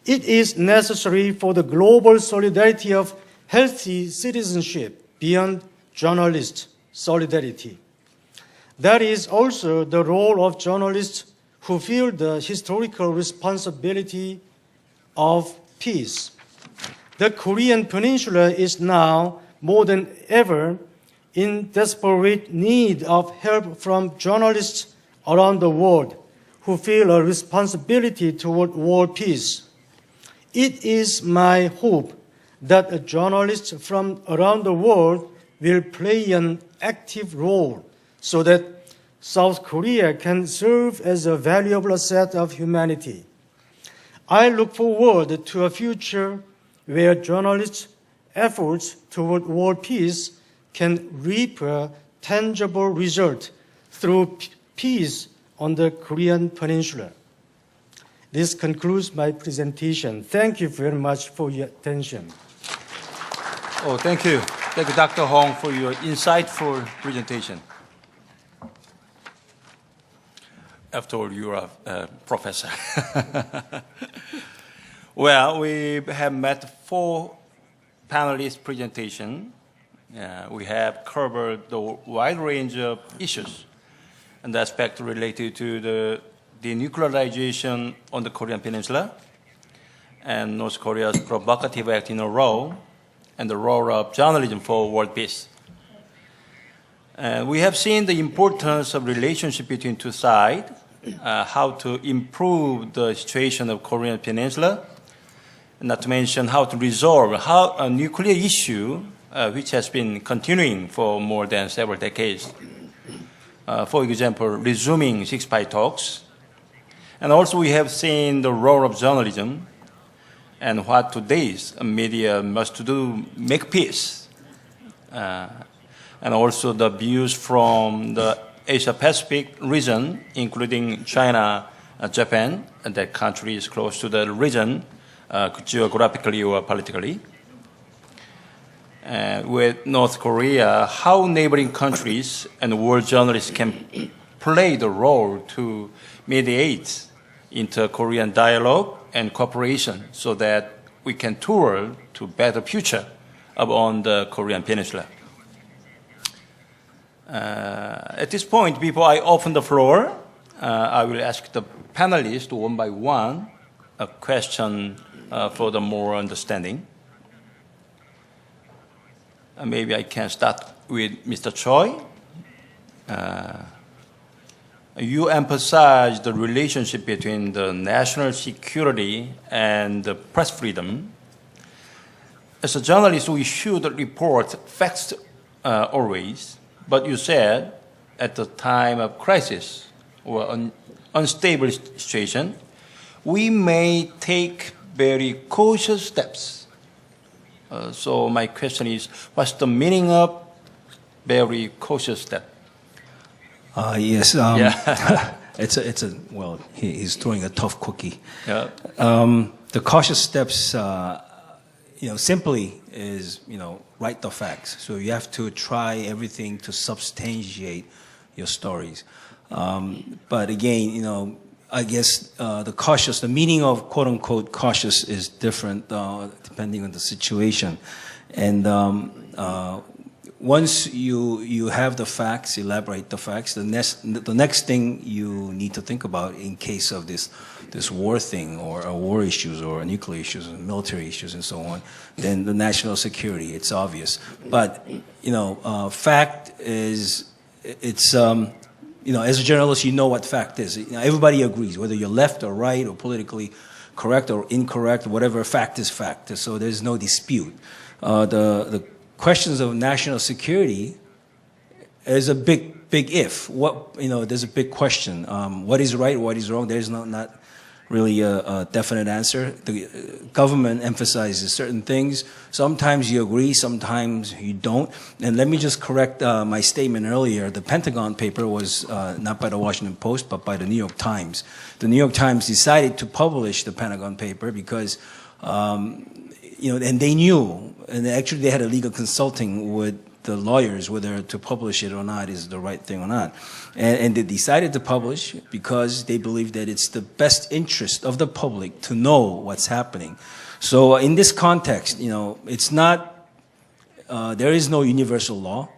It is necessary for the global solidarity of healthy citizenship beyond journalist solidarity. That is also the role of journalists who feel the historical responsibility of peace. The Korean Peninsula is now, more than ever, in desperate need of help from journalists around the world who feel a responsibility toward world peace. It is my hope that journalists from around the world will play an active role so that South Korea can serve as a valuable asset of humanity. I look forward to a future where journalists' efforts toward world peace can reap a tangible result through peace on the Korean Peninsula. This concludes my presentation. Thank you very much for your attention. Oh, thank you. Thank you, Dr. Hong, for your insightful presentation. After all, you are a professor. Well, we have met 4 panelists' presentation. We have covered the wide range of issues and aspects related to the denuclearization on the Korean Peninsula and North Korea's provocative act in a row and the role of journalism for world peace. We have seen the importance of relationship between two sides, how to improve the situation of Korean Peninsula, not to mention how to resolve how a nuclear issue which has been continuing for more than several decades. For example, resuming six-pie talks. And also we have seen the role of journalism and what today's media must do, make peace. And also the views from the Asia-Pacific region, including China, Japan, and that country is close to the region, geographically or politically. With North Korea, how neighboring countries and world journalists can play the role to mediate inter-Korean dialogue and cooperation so that we can tour to better future upon the Korean Peninsula. At this point, before I open the floor, I will ask the panelists one by one a question for the more understanding. Maybe I can start with Mr. Choi. You emphasize the relationship between the national security and the press freedom. As a journalist, we should report facts always, but you said at the time of crisis or an unstable situation, we may take very cautious steps. So my question is, what's the meaning of very cautious step? Yes. Yeah. Well, he's throwing a tough cookie. Yeah. The cautious steps, simply is, write the facts. So you have to try everything to substantiate your stories. But again, I guess the meaning of quote unquote cautious is different depending on the situation. And once you have the facts, elaborate the facts, the next thing you need to think about in case of this war thing or war issues or nuclear issues and military issues and so on, then the national security, it's obvious. But, fact is, it's, as a journalist, you know what fact is. Everybody agrees, whether you're left or right or politically correct or incorrect, whatever, fact is fact. So there's no dispute. The questions of national security is a big if. There's a big question. What is right, what is wrong? There's not really a definite answer. The government emphasizes certain things. Sometimes you agree, sometimes you don't. And let me just correct my statement earlier. The Pentagon paper was not by the Washington Post, but by the New York Times. The New York Times decided to publish the Pentagon paper because and they knew, and actually they had a legal consulting with the lawyers whether to publish it or not is the right thing or not. And they decided to publish because they believe that it's the best interest of the public to know what's happening. So in this context, it's not, there is no universal law,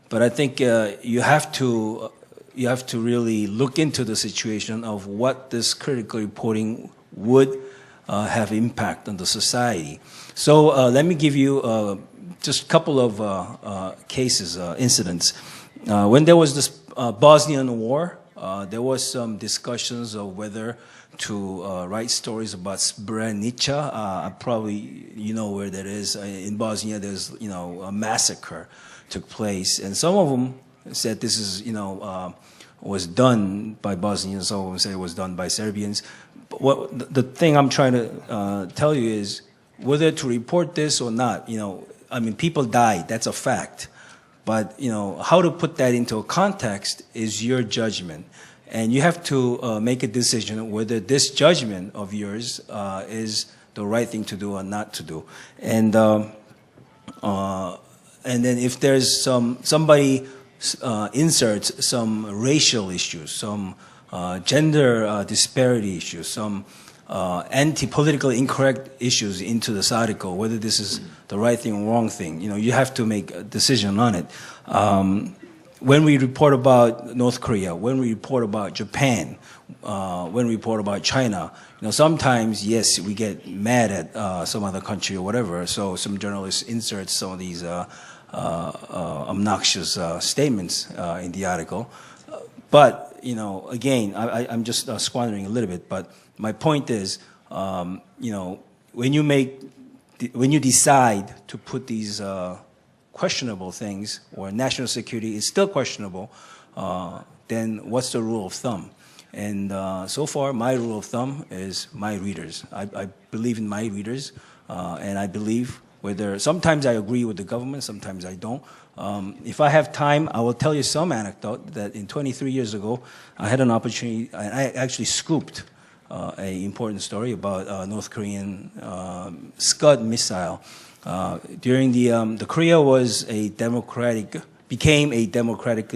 but I think you have to really look into the situation of what this critical reporting would have impact on the society. So let me give you just a couple of cases, incidents. When there was this Bosnian war, there was some discussions of whether to write stories about Srebrenica. Probably you know where that is. In Bosnia, there's a massacre took place, and some of them said this is was done by Bosnians. Some of them said it was done by Serbians. But the thing I'm trying to tell you is whether to report this or not. People died. That's a fact. But, how to put that into a context is your judgment. And you have to make a decision whether this judgment of yours is the right thing to do or not to do. And then if there's somebody inserts some racial issues, some gender disparity issues, some anti-politically incorrect issues into this article, whether this is the right thing or wrong thing, you have to make a decision on it. When we report about North Korea, when we report about Japan, when we report about China, sometimes, yes, we get mad at some other country or whatever, so some journalists insert some of these obnoxious statements in the article. But, again, I'm just squandering a little bit, but my point is, when you decide to put these questionable things, or national security is still questionable, then what's the rule of thumb? And so far, my rule of thumb is my readers. I believe in my readers, and I believe sometimes I agree with the government, sometimes I don't. If I have time, I will tell you some anecdote that in 23 years ago, I had an opportunity, I actually scooped an important story about North Korean Scud missile. During the Korea became a democratic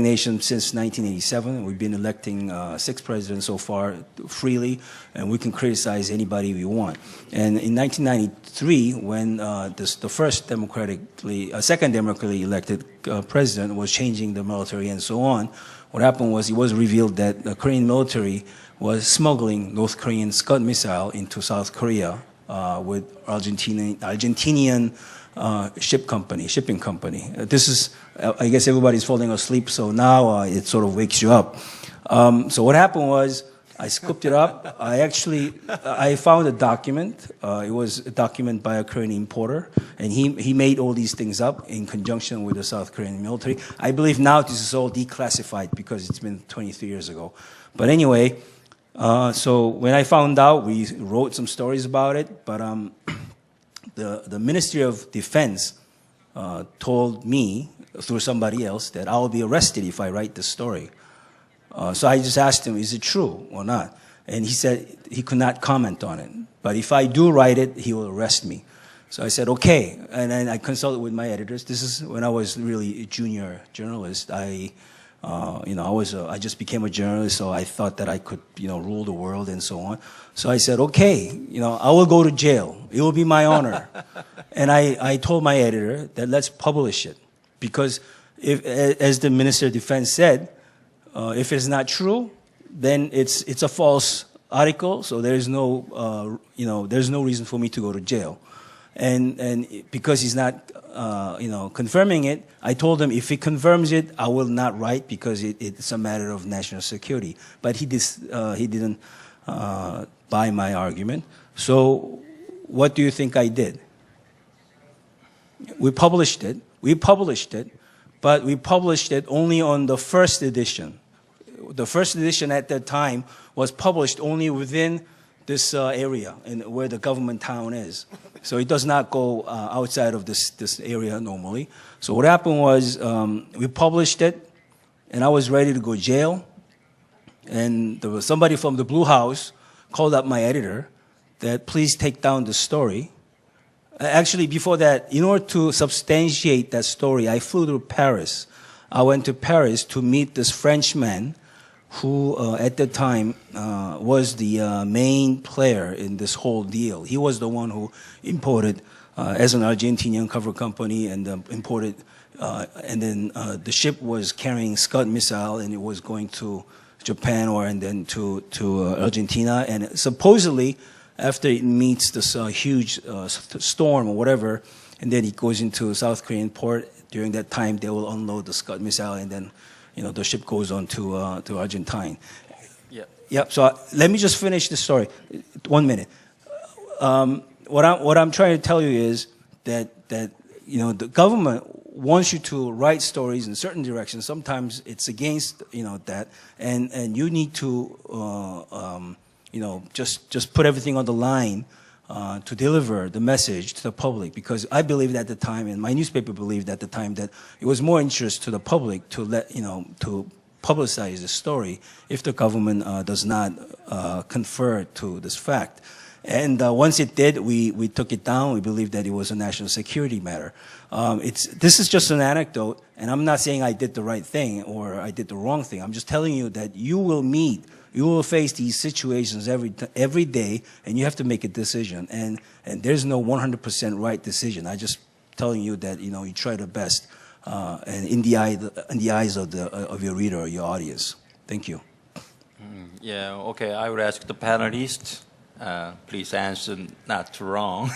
nation since 1987. We've been electing 6 presidents so far freely, and we can criticize anybody we want. And in 1993, when the second democratically elected president was changing the military and so on, what happened was it was revealed that the Korean military was smuggling North Korean Scud missile into South Korea with Argentinian shipping company. This is, I guess everybody's falling asleep, so now it sort of wakes you up. So what happened was, I scooped it up. I found a document. It was a document by a Korean importer, and he made all these things up in conjunction with the South Korean military. I believe now this is all declassified because it's been 23 years ago. But anyway, so when I found out, we wrote some stories about it, but the Ministry of Defense told me, through somebody else, that I'll be arrested if I write this story. So I just asked him, is it true or not? And he said he could not comment on it. But if I do write it, he will arrest me. So I said, okay. And then I consulted with my editors. This is when I was really a junior journalist. I just became a journalist, so I thought that I could, rule the world and so on. So I said, okay, I will go to jail. It will be my honor. And I told my editor that let's publish it. Because as the Minister of Defense said, if it's not true, then it's a false article, so there's no reason for me to go to jail. And because he's not, confirming it, I told him if he confirms it, I will not write because it's a matter of national security. But he didn't buy my argument. So what do you think I did? We published it, but we published it only on the first edition. The first edition at that time was published only within this area and where the government town is. So it does not go outside of this area normally. So what happened was we published it, and I was ready to go to jail. And there was somebody from the Blue House called up my editor that please take down the story. Actually, before that, in order to substantiate that story, I flew to Paris. I went to Paris to meet this Frenchman who at the time was the main player in this whole deal. He was the one who imported, as an Argentinian cover company, and imported, and then the ship was carrying Scud missile, and it was going to Japan and then to Argentina, and supposedly after it meets this huge storm or whatever, and then it goes into South Korean port. During that time, they will unload the Scud missile, and then the ship goes on to Argentine. Yeah. So let me just finish the story. 1 minute. What I'm trying to tell you is that the government wants you to write stories in certain directions. Sometimes it's against that, and you need to just put everything on the line to deliver the message to the public, because I believed at the time, and my newspaper believed at the time, that it was more interest to the public to to publicize the story if the government does not confer to this fact. And once it did, we took it down. We believed that it was a national security matter. This is just an anecdote, and I'm not saying I did the right thing or I did the wrong thing. I'm just telling you that you will face these situations every day, and you have to make a decision. And there's no 100% right decision. I'm just telling you that you try the best, and in the eyes of your reader or your audience. Thank you. Yeah. Okay. I would ask the panelists. Please answer not too wrong.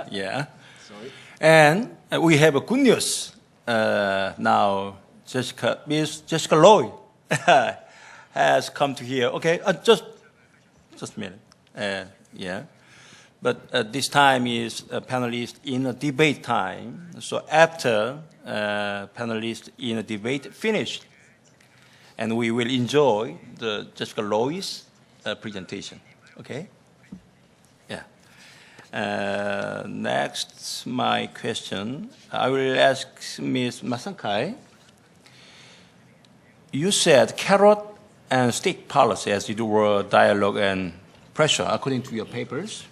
Yeah. Sorry. And we have a good news now. Miss Jessica Lloyd has come to here. Okay, just a minute. Yeah. But this time is a panelist in a debate time. So after panelist in a debate finished, and we will enjoy the Jessica Lois presentation. Okay? Yeah. Next, my question. I will ask Ms. Masankai. You said carrot and stick policy as it were dialogue and pressure, according to your papers.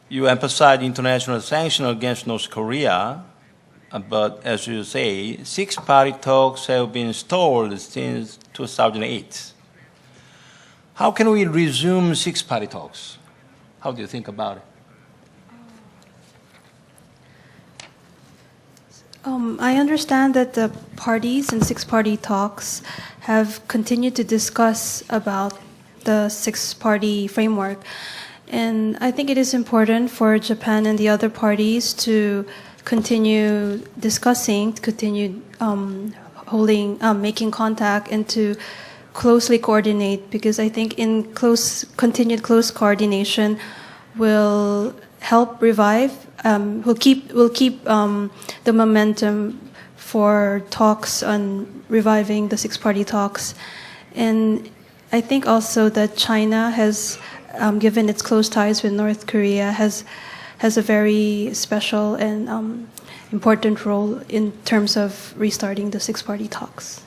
You emphasize international sanctions against North Korea, but as you say, six-party talks have been stalled since 2008. How can we resume six-party talks? How do you think about it? I understand that the parties in six-party talks have continued to discuss about the six-party framework. And I think it is important for Japan and the other parties to continue discussing, to continue making contact, and to closely coordinate, because I think in continued close coordination will help revive, will keep the momentum for talks on reviving the six-party talks. And I think also that China has, given its close ties with North Korea, has a very special and important role in terms of restarting the six-party talks.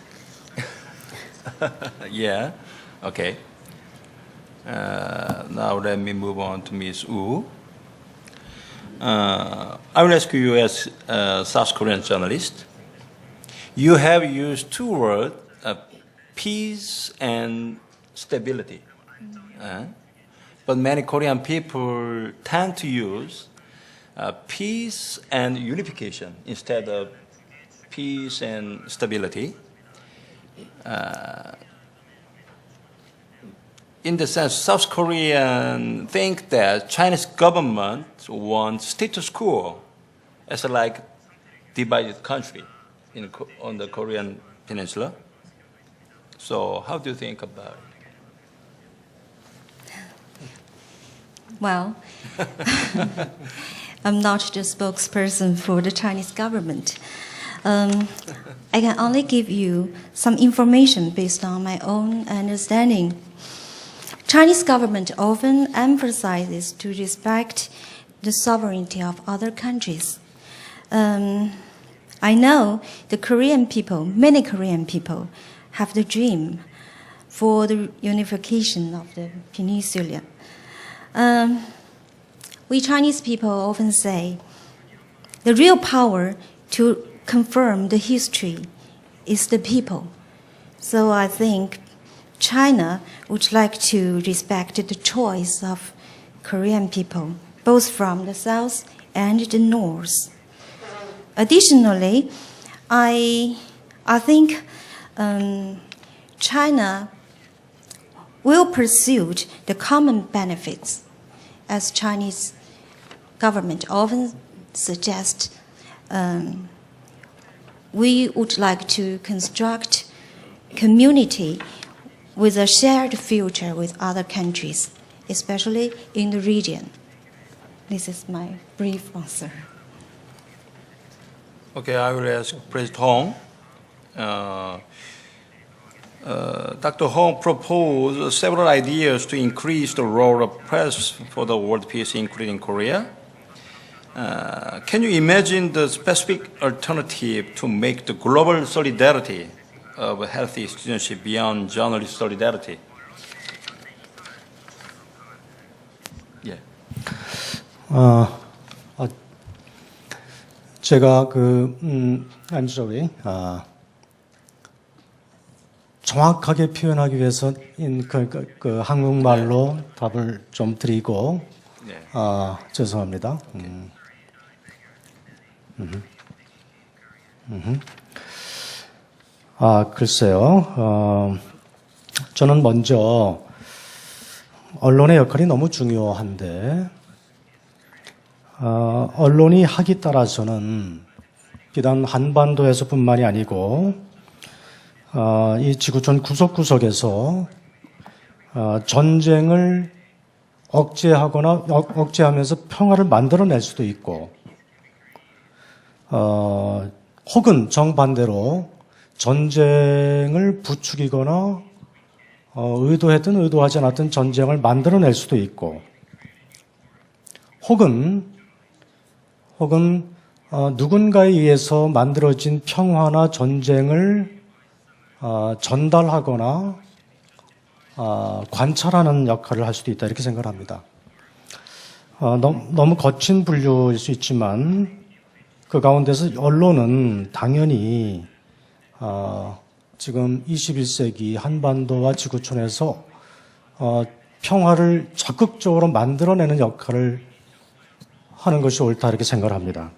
Yeah, okay. Now let me move on to Ms. Wu. I will ask you as a South Korean journalist. You have used two words, peace and stability. But many Korean people tend to use peace and unification instead of peace and stability. In the sense, South Koreans think that Chinese government wants status quo as a like divided country on the Korean peninsula. So how do you think about it? Well, I'm not the spokesperson for the Chinese government. I can only give you some information based on my own understanding. Chinese government often emphasizes to respect the sovereignty of other countries. I know the Korean people, many Korean people, have the dream for the unification of the peninsula. We Chinese people often say the real power to confirm the history is the people. So I think China would like to respect the choice of Korean people, both from the south and the north. Additionally, I think China will pursue the common benefits, as Chinese government often suggests. We would like to construct community with a shared future with other countries, especially in the region. This is my brief answer. Okay, I will ask President Hong. Dr. Hong proposed several ideas to increase the role of press for the world peace, including Korea. Can you imagine the specific alternative to make the global solidarity of a healthy citizenship beyond journalist solidarity? Yeah. 제가 I'm sorry. 정확하게 표현하기 위해서 한국말로 답을 좀 드리고 네. 죄송합니다. 글쎄요. 저는 먼저 언론의 역할이 너무 중요한데 언론이 하기 따라서는 비단 한반도에서뿐만이 아니고 이 지구촌 구석구석에서 전쟁을 억제하면서 평화를 만들어낼 수도 있고, 혹은 정반대로 전쟁을 부추기거나 의도했든 의도하지 않았든 전쟁을 만들어낼 수도 있고, 혹은 누군가에 의해서 만들어진 평화나 전쟁을 전달하거나 관찰하는 역할을 할 수도 있다 이렇게 생각을 합니다. 너무 거친 분류일 수 있지만 그 가운데서 언론은 당연히 지금 21세기 한반도와 지구촌에서 평화를 적극적으로 만들어내는 역할을 하는 것이 옳다 이렇게 생각을 합니다.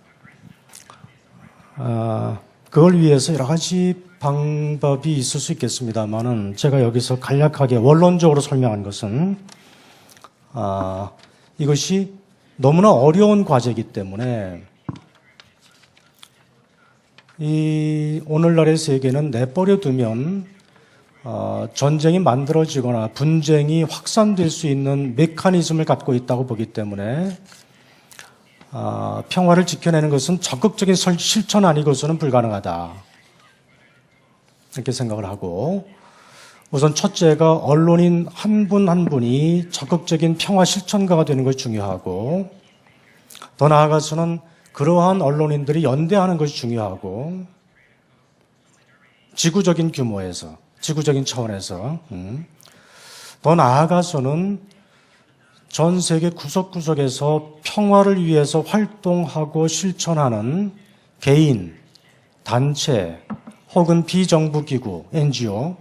그걸 위해서 여러 가지 방법이 있을 수 있겠습니다만은 제가 여기서 간략하게 원론적으로 설명한 것은 이것이 너무나 어려운 과제이기 때문에 이 오늘날의 세계는 내버려 두면 전쟁이 만들어지거나 분쟁이 확산될 수 있는 메커니즘을 갖고 있다고 보기 때문에 평화를 지켜내는 것은 적극적인 실천 아니고서는 불가능하다 이렇게 생각을 하고, 우선 첫째가 언론인 한 분 한 분이 적극적인 평화 실천가가 되는 것이 중요하고, 더 나아가서는 그러한 언론인들이 연대하는 것이 중요하고, 지구적인 규모에서, 지구적인 차원에서, 더 나아가서는 전 세계 구석구석에서 평화를 위해서 활동하고 실천하는 개인, 단체, 혹은 비정부기구, NGO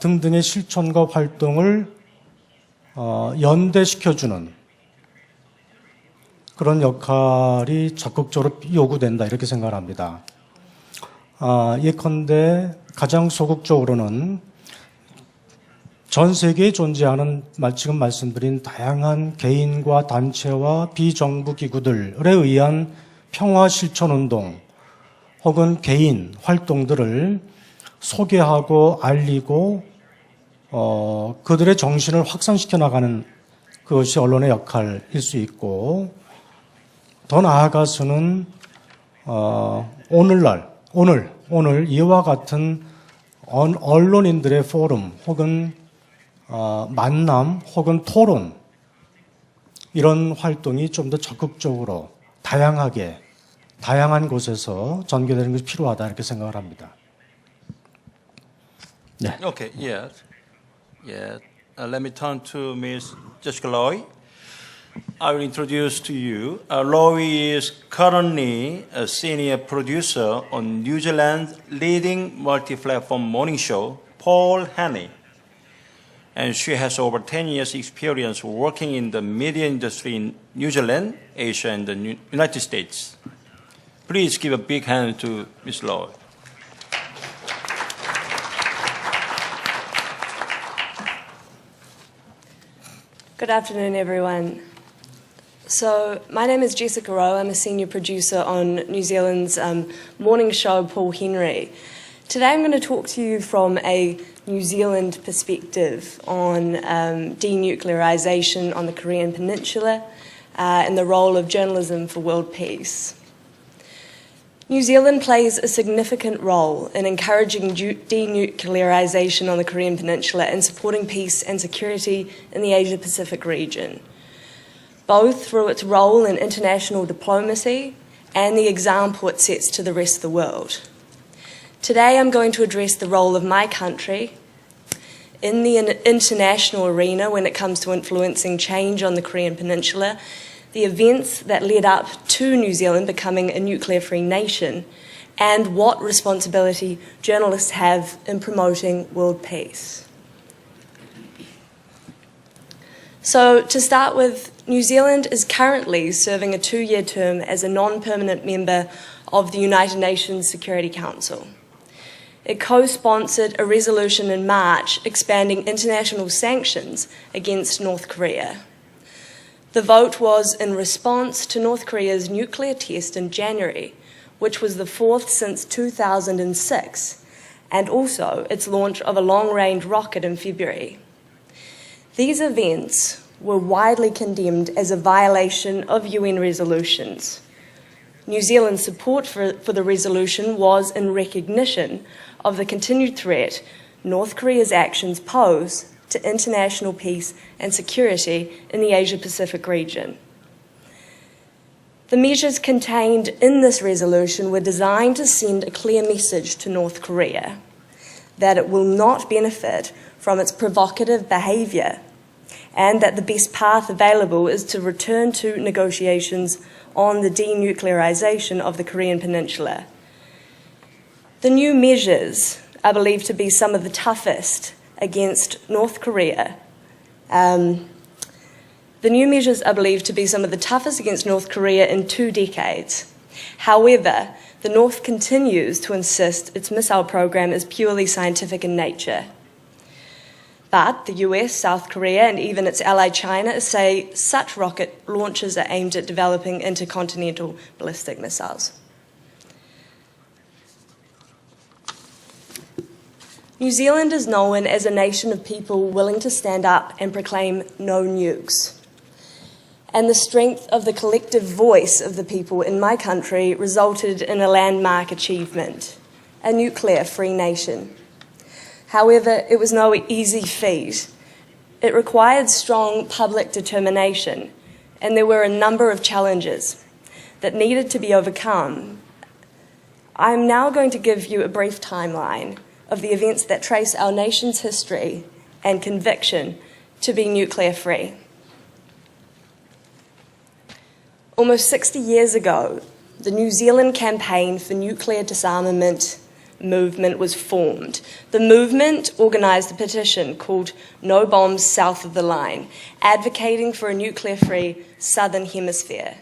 등등의 실천과 활동을 연대시켜주는 그런 역할이 적극적으로 요구된다 이렇게 생각을 합니다. 예컨대 가장 소극적으로는 전 세계에 존재하는 지금 말씀드린 다양한 개인과 단체와 비정부기구들에 의한 평화 실천운동 혹은 개인 활동들을 소개하고 알리고 그들의 정신을 확산시켜 나가는 그것이 언론의 역할일 수 있고, 더 나아가서는 오늘 이와 같은 언론인들의 포럼 혹은 만남 혹은 토론 이런 활동이 좀 더 적극적으로 다양한 곳에서 전개되는 것이 필요하다 이렇게 생각을 합니다. 네. Okay, yes. Let me turn to Ms. Jessica Loy. I will introduce to you. Loy is currently a senior producer on New Zealand's leading multi-platform morning show, Paul Hannay. And she has over 10 years' experience working in the media industry in New Zealand, Asia, and the United States. Please give a big hand to Ms. Loy. Good afternoon, everyone. So, my name is Jessica Rowe. I'm a senior producer on New Zealand's morning show, Paul Henry. Today I'm going to talk to you from a New Zealand perspective on denuclearisation on the Korean Peninsula and the role of journalism for world peace. New Zealand plays a significant role in encouraging denuclearisation on the Korean Peninsula and supporting peace and security in the Asia-Pacific region, both through its role in international diplomacy and the example it sets to the rest of the world. Today I'm going to address the role of my country in the international arena when it comes to influencing change on the Korean Peninsula, the events that led up to New Zealand becoming a nuclear-free nation, and what responsibility journalists have in promoting world peace. So, to start with, New Zealand is currently serving a 2-year term as a non-permanent member of the United Nations Security Council. It co-sponsored a resolution in March expanding international sanctions against North Korea. The vote was in response to North Korea's nuclear test in January, which was the 4th since 2006, and also its launch of a long-range rocket in February. These events were widely condemned as a violation of UN resolutions. New Zealand's support for the resolution was in recognition of the continued threat North Korea's actions pose to international peace and security in the Asia-Pacific region. The measures contained in this resolution were designed to send a clear message to North Korea that it will not benefit from its provocative behaviour and that the best path available is to return to negotiations on the denuclearisation of the Korean Peninsula. The new measures are believed to be some of the toughest against North Korea. The new measures are believed to be some of the toughest against North Korea in 2 decades. However, the North continues to insist its missile program is purely scientific in nature. But the US, South Korea, and even its ally China say such rocket launches are aimed at developing intercontinental ballistic missiles. New Zealand is known as a nation of people willing to stand up and proclaim no nukes. And the strength of the collective voice of the people in my country resulted in a landmark achievement, a nuclear-free nation. However, it was no easy feat. It required strong public determination, and there were a number of challenges that needed to be overcome. I'm now going to give you a brief timeline of the events that trace our nation's history and conviction to be nuclear-free. Almost 60 years ago, the New Zealand Campaign for Nuclear Disarmament movement was formed. The movement organised a petition called No Bombs South of the Line, advocating for a nuclear-free Southern Hemisphere.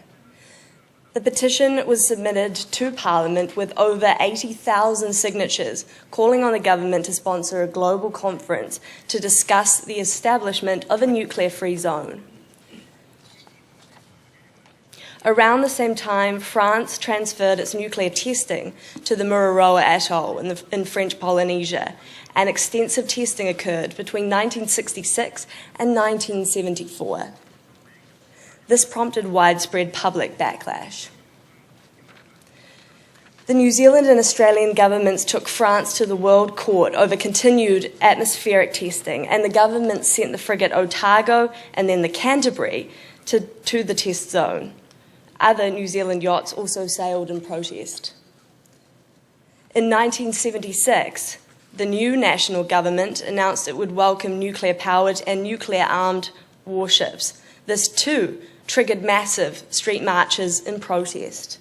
The petition was submitted to Parliament with over 80,000 signatures, calling on the government to sponsor a global conference to discuss the establishment of a nuclear-free zone. Around the same time, France transferred its nuclear testing to the Mururoa Atoll in French Polynesia, and extensive testing occurred between 1966 and 1974. This prompted widespread public backlash. The New Zealand and Australian governments took France to the World Court over continued atmospheric testing, and the government sent the frigate Otago and then the Canterbury to the test zone. Other New Zealand yachts also sailed in protest. In 1976, the new national government announced it would welcome nuclear-powered and nuclear-armed warships. This too triggered massive street marches in protest.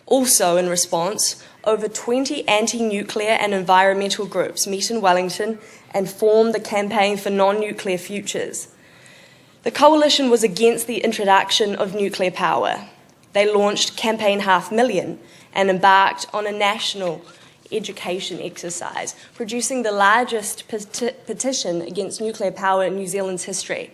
Also in response, over 20 anti-nuclear and environmental groups met in Wellington and formed the Campaign for Non-Nuclear Futures. The coalition was against the introduction of nuclear power. They launched Campaign 500,000 and embarked on a national education exercise, producing the largest petition against nuclear power in New Zealand's history.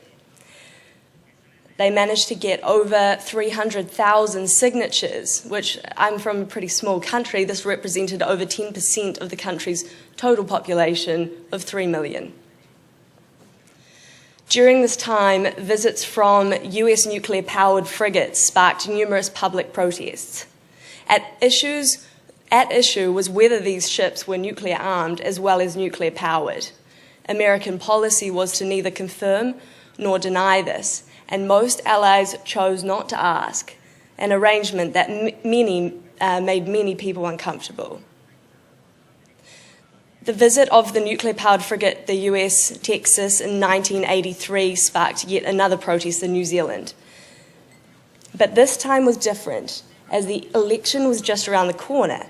They managed to get over 300,000 signatures, which, I'm from a pretty small country, this represented over 10% of the country's total population of 3 million. During this time, visits from US nuclear-powered frigates sparked numerous public protests. At issue was whether these ships were nuclear-armed as well as nuclear-powered. American policy was to neither confirm nor deny this, and most allies chose not to ask, an arrangement that made many people uncomfortable. The visit of the nuclear-powered frigate, the US Texas, in 1983 sparked yet another protest in New Zealand. But this time was different, as the election was just around the corner,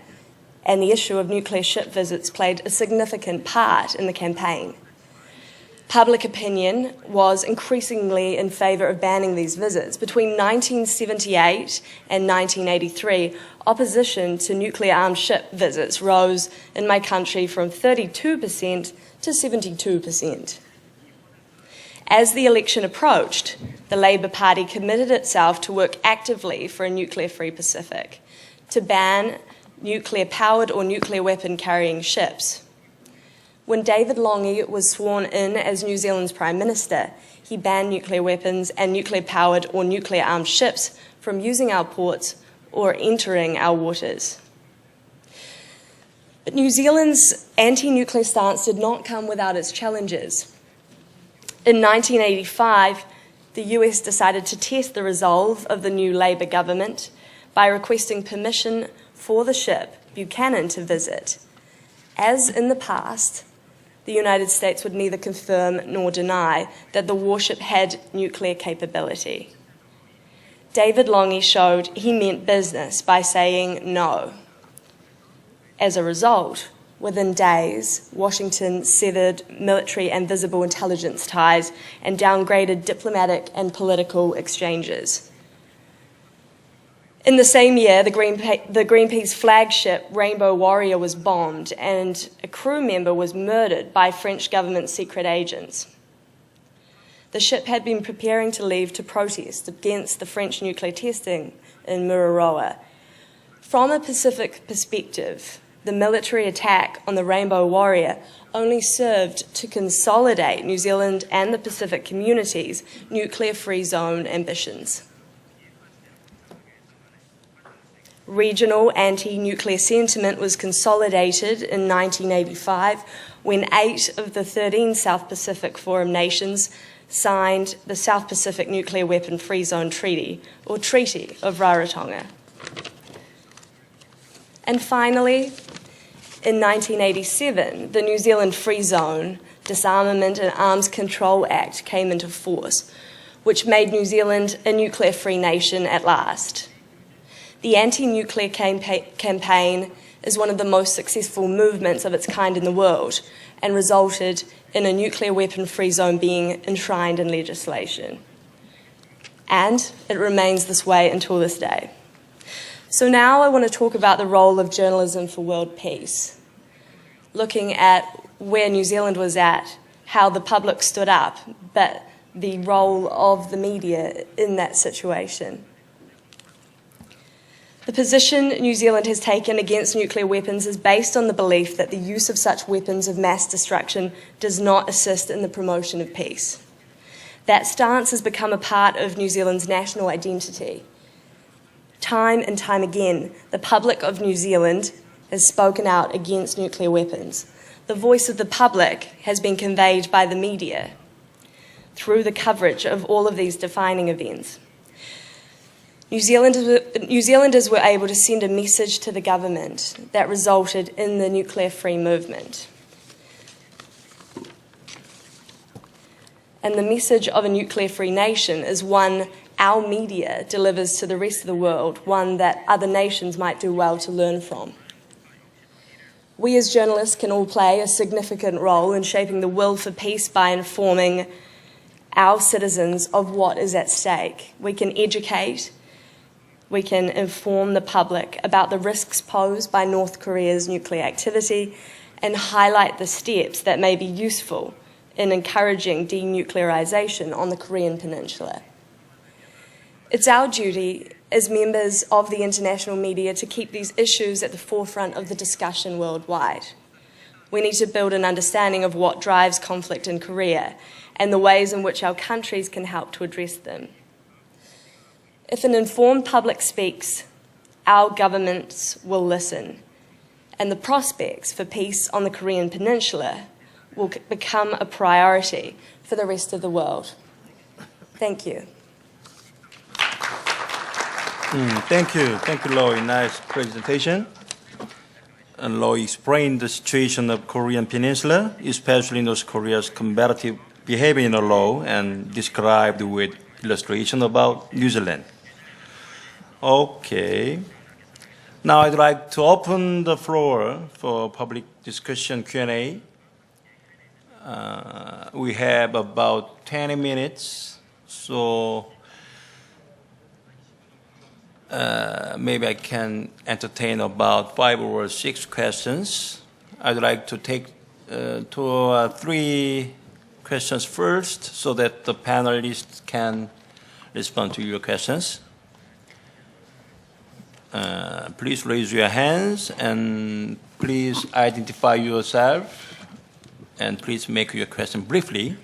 and the issue of nuclear ship visits played a significant part in the campaign. Public opinion was increasingly in favour of banning these visits. Between 1978 and 1983, opposition to nuclear-armed ship visits rose in my country from 32% to 72%. As the election approached, the Labour Party committed itself to work actively for a nuclear-free Pacific, to ban nuclear-powered or nuclear weapon-carrying ships. When David Lange was sworn in as New Zealand's Prime Minister, he banned nuclear weapons and nuclear-powered or nuclear-armed ships from using our ports or entering our waters. But New Zealand's anti-nuclear stance did not come without its challenges. In 1985, the US decided to test the resolve of the new Labour government by requesting permission for the ship Buchanan to visit. As in the past, the United States would neither confirm nor deny that the warship had nuclear capability. David Lange showed he meant business by saying no. As a result, within days, Washington severed military and visible intelligence ties and downgraded diplomatic and political exchanges. In the same year, the Greenpeace flagship Rainbow Warrior was bombed and a crew member was murdered by French government secret agents. The ship had been preparing to leave to protest against the French nuclear testing in Mururoa. From a Pacific perspective, the military attack on the Rainbow Warrior only served to consolidate New Zealand and the Pacific community's nuclear-free zone ambitions. Regional anti-nuclear sentiment was consolidated in 1985 when 8 of the 13 South Pacific Forum nations signed the South Pacific Nuclear Weapon Free Zone Treaty, or Treaty of Rarotonga. And finally, in 1987, the New Zealand Free Zone Disarmament and Arms Control Act came into force, which made New Zealand a nuclear-free nation at last. The anti-nuclear campaign is one of the most successful movements of its kind in the world and resulted in a nuclear weapon-free zone being enshrined in legislation. And it remains this way until this day. So now I want to talk about the role of journalism for world peace, looking at where New Zealand was at, how the public stood up, but the role of the media in that situation. The position New Zealand has taken against nuclear weapons is based on the belief that the use of such weapons of mass destruction does not assist in the promotion of peace. That stance has become a part of New Zealand's national identity. Time and time again, the public of New Zealand has spoken out against nuclear weapons. The voice of the public has been conveyed by the media through the coverage of all of these defining events. New Zealanders were able to send a message to the government that resulted in the nuclear-free movement. And the message of a nuclear-free nation is one our media delivers to the rest of the world, one that other nations might do well to learn from. We as journalists can all play a significant role in shaping the will for peace by informing our citizens of what is at stake. We can educate. We can inform the public about the risks posed by North Korea's nuclear activity and highlight the steps that may be useful in encouraging denuclearization on the Korean Peninsula. It's our duty as members of the international media to keep these issues at the forefront of the discussion worldwide. We need to build an understanding of what drives conflict in Korea and the ways in which our countries can help to address them. If an informed public speaks, our governments will listen, and the prospects for peace on the Korean Peninsula will become a priority for the rest of the world. Thank you. Thank you, Loy. Nice presentation. And Loy explained the situation of Korean Peninsula, especially North Korea's combative behavior in the law, and described with illustration about New Zealand. Okay. Now I'd like to open the floor for public discussion Q&A. We have about 20 minutes, so maybe I can entertain about 5 or 6 questions. I'd like to take 2 or 3 questions first so that the panelists can respond to your questions. Please raise your hands and please identify yourself and please make your question briefly.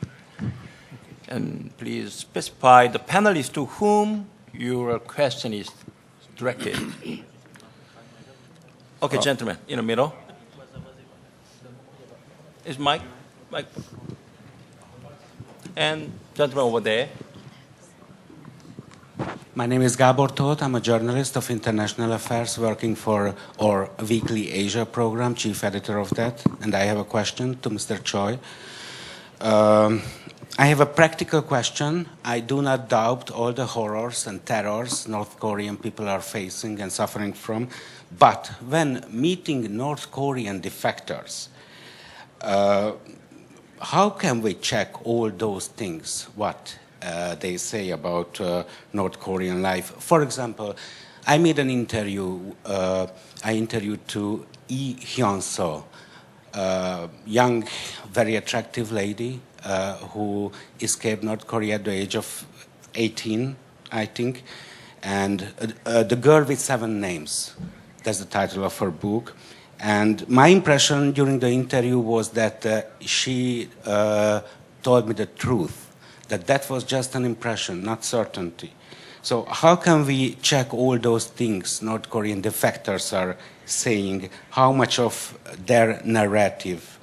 And please specify the panelists to whom your question is directed. Okay, gentlemen, in the middle. Is Mike? And gentleman over there. My name is Gabor Tóth. I'm a journalist of international affairs working for our weekly Asia program, chief editor of that. And I have a question to Mr. Choi. I have a practical question. I do not doubt all the horrors and terrors North Korean people are facing and suffering from. But when meeting North Korean defectors, how can we check all those things, what they say about North Korean life? For example, I made an interview, I interviewed to Lee Hyun-so, young, very attractive lady who escaped North Korea at the age of 18, I think, and The Girl with Seven Names. That's the title of her book. And my impression during the interview was that she told me the truth, that was just an impression, not certainty. So how can we check all those things North Korean defectors are saying, how much of their narrative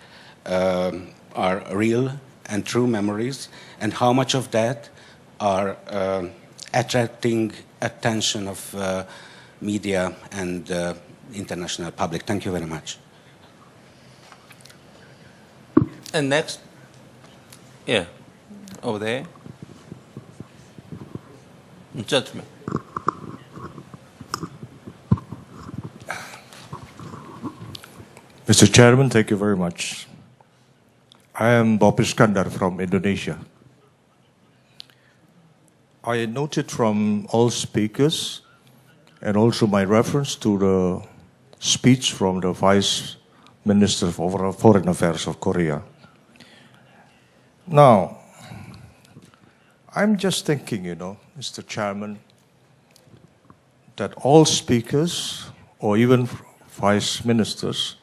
are real and true memories, and how much of that are attracting attention of media and international public? Thank you very much. And next, yeah, over there. Gentlemen. Mr. Chairman, thank you very much. I am Bob Iskandar from Indonesia. I noted from all speakers and also my reference to the speech from the Vice Minister of Foreign Affairs of Korea. Now, I'm just thinking, Mr. Chairman, that all speakers or even vice ministers,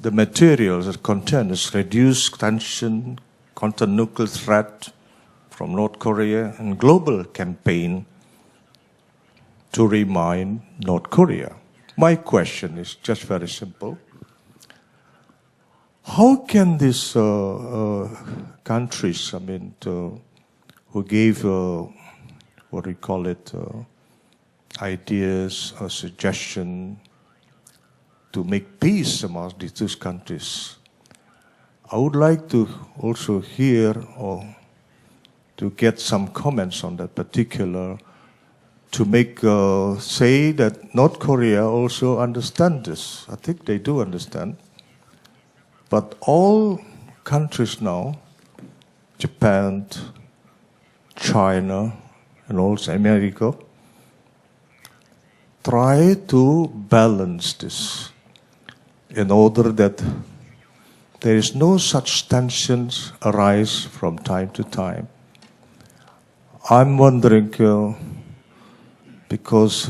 the materials that contain is reduced tension, counter nuclear threat from North Korea, and global campaign to remind North Korea. My question is just very simple. How can these countries, who gave, what we call it, ideas or suggestion to make peace among these two countries, I would like to also hear or to get some comments on that particular, to make, say that North Korea also understand this. I think they do understand. But all countries now, Japan, China, and also America, try to balance this in order that there is no such tensions arise from time to time. I'm wondering, because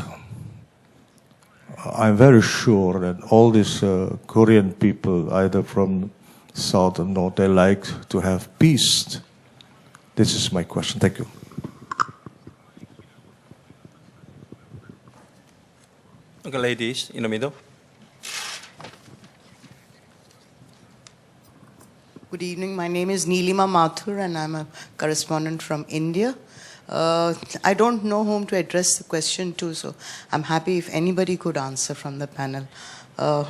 I'm very sure that all these Korean people, either from South or North, they like to have peace. This is my question. Thank you. Okay, ladies in the middle. Good evening. My name is Neelima Mathur, and I'm a correspondent from India. I don't know whom to address the question to, so I'm happy if anybody could answer from the panel,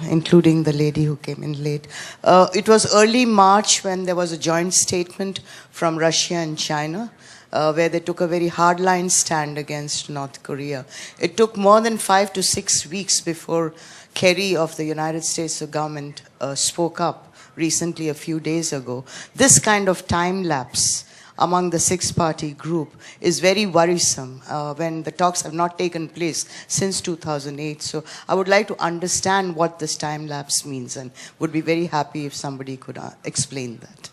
including the lady who came in late. It was early March when there was a joint statement from Russia and China, where they took a very hardline stand against North Korea. It took more than 5 to 6 weeks before Kerry of the United States government spoke up recently, a few days ago. This kind of time lapse among the six-party group is very worrisome when the talks have not taken place since 2008. So I would like to understand what this time lapse means, and would be very happy if somebody could explain that.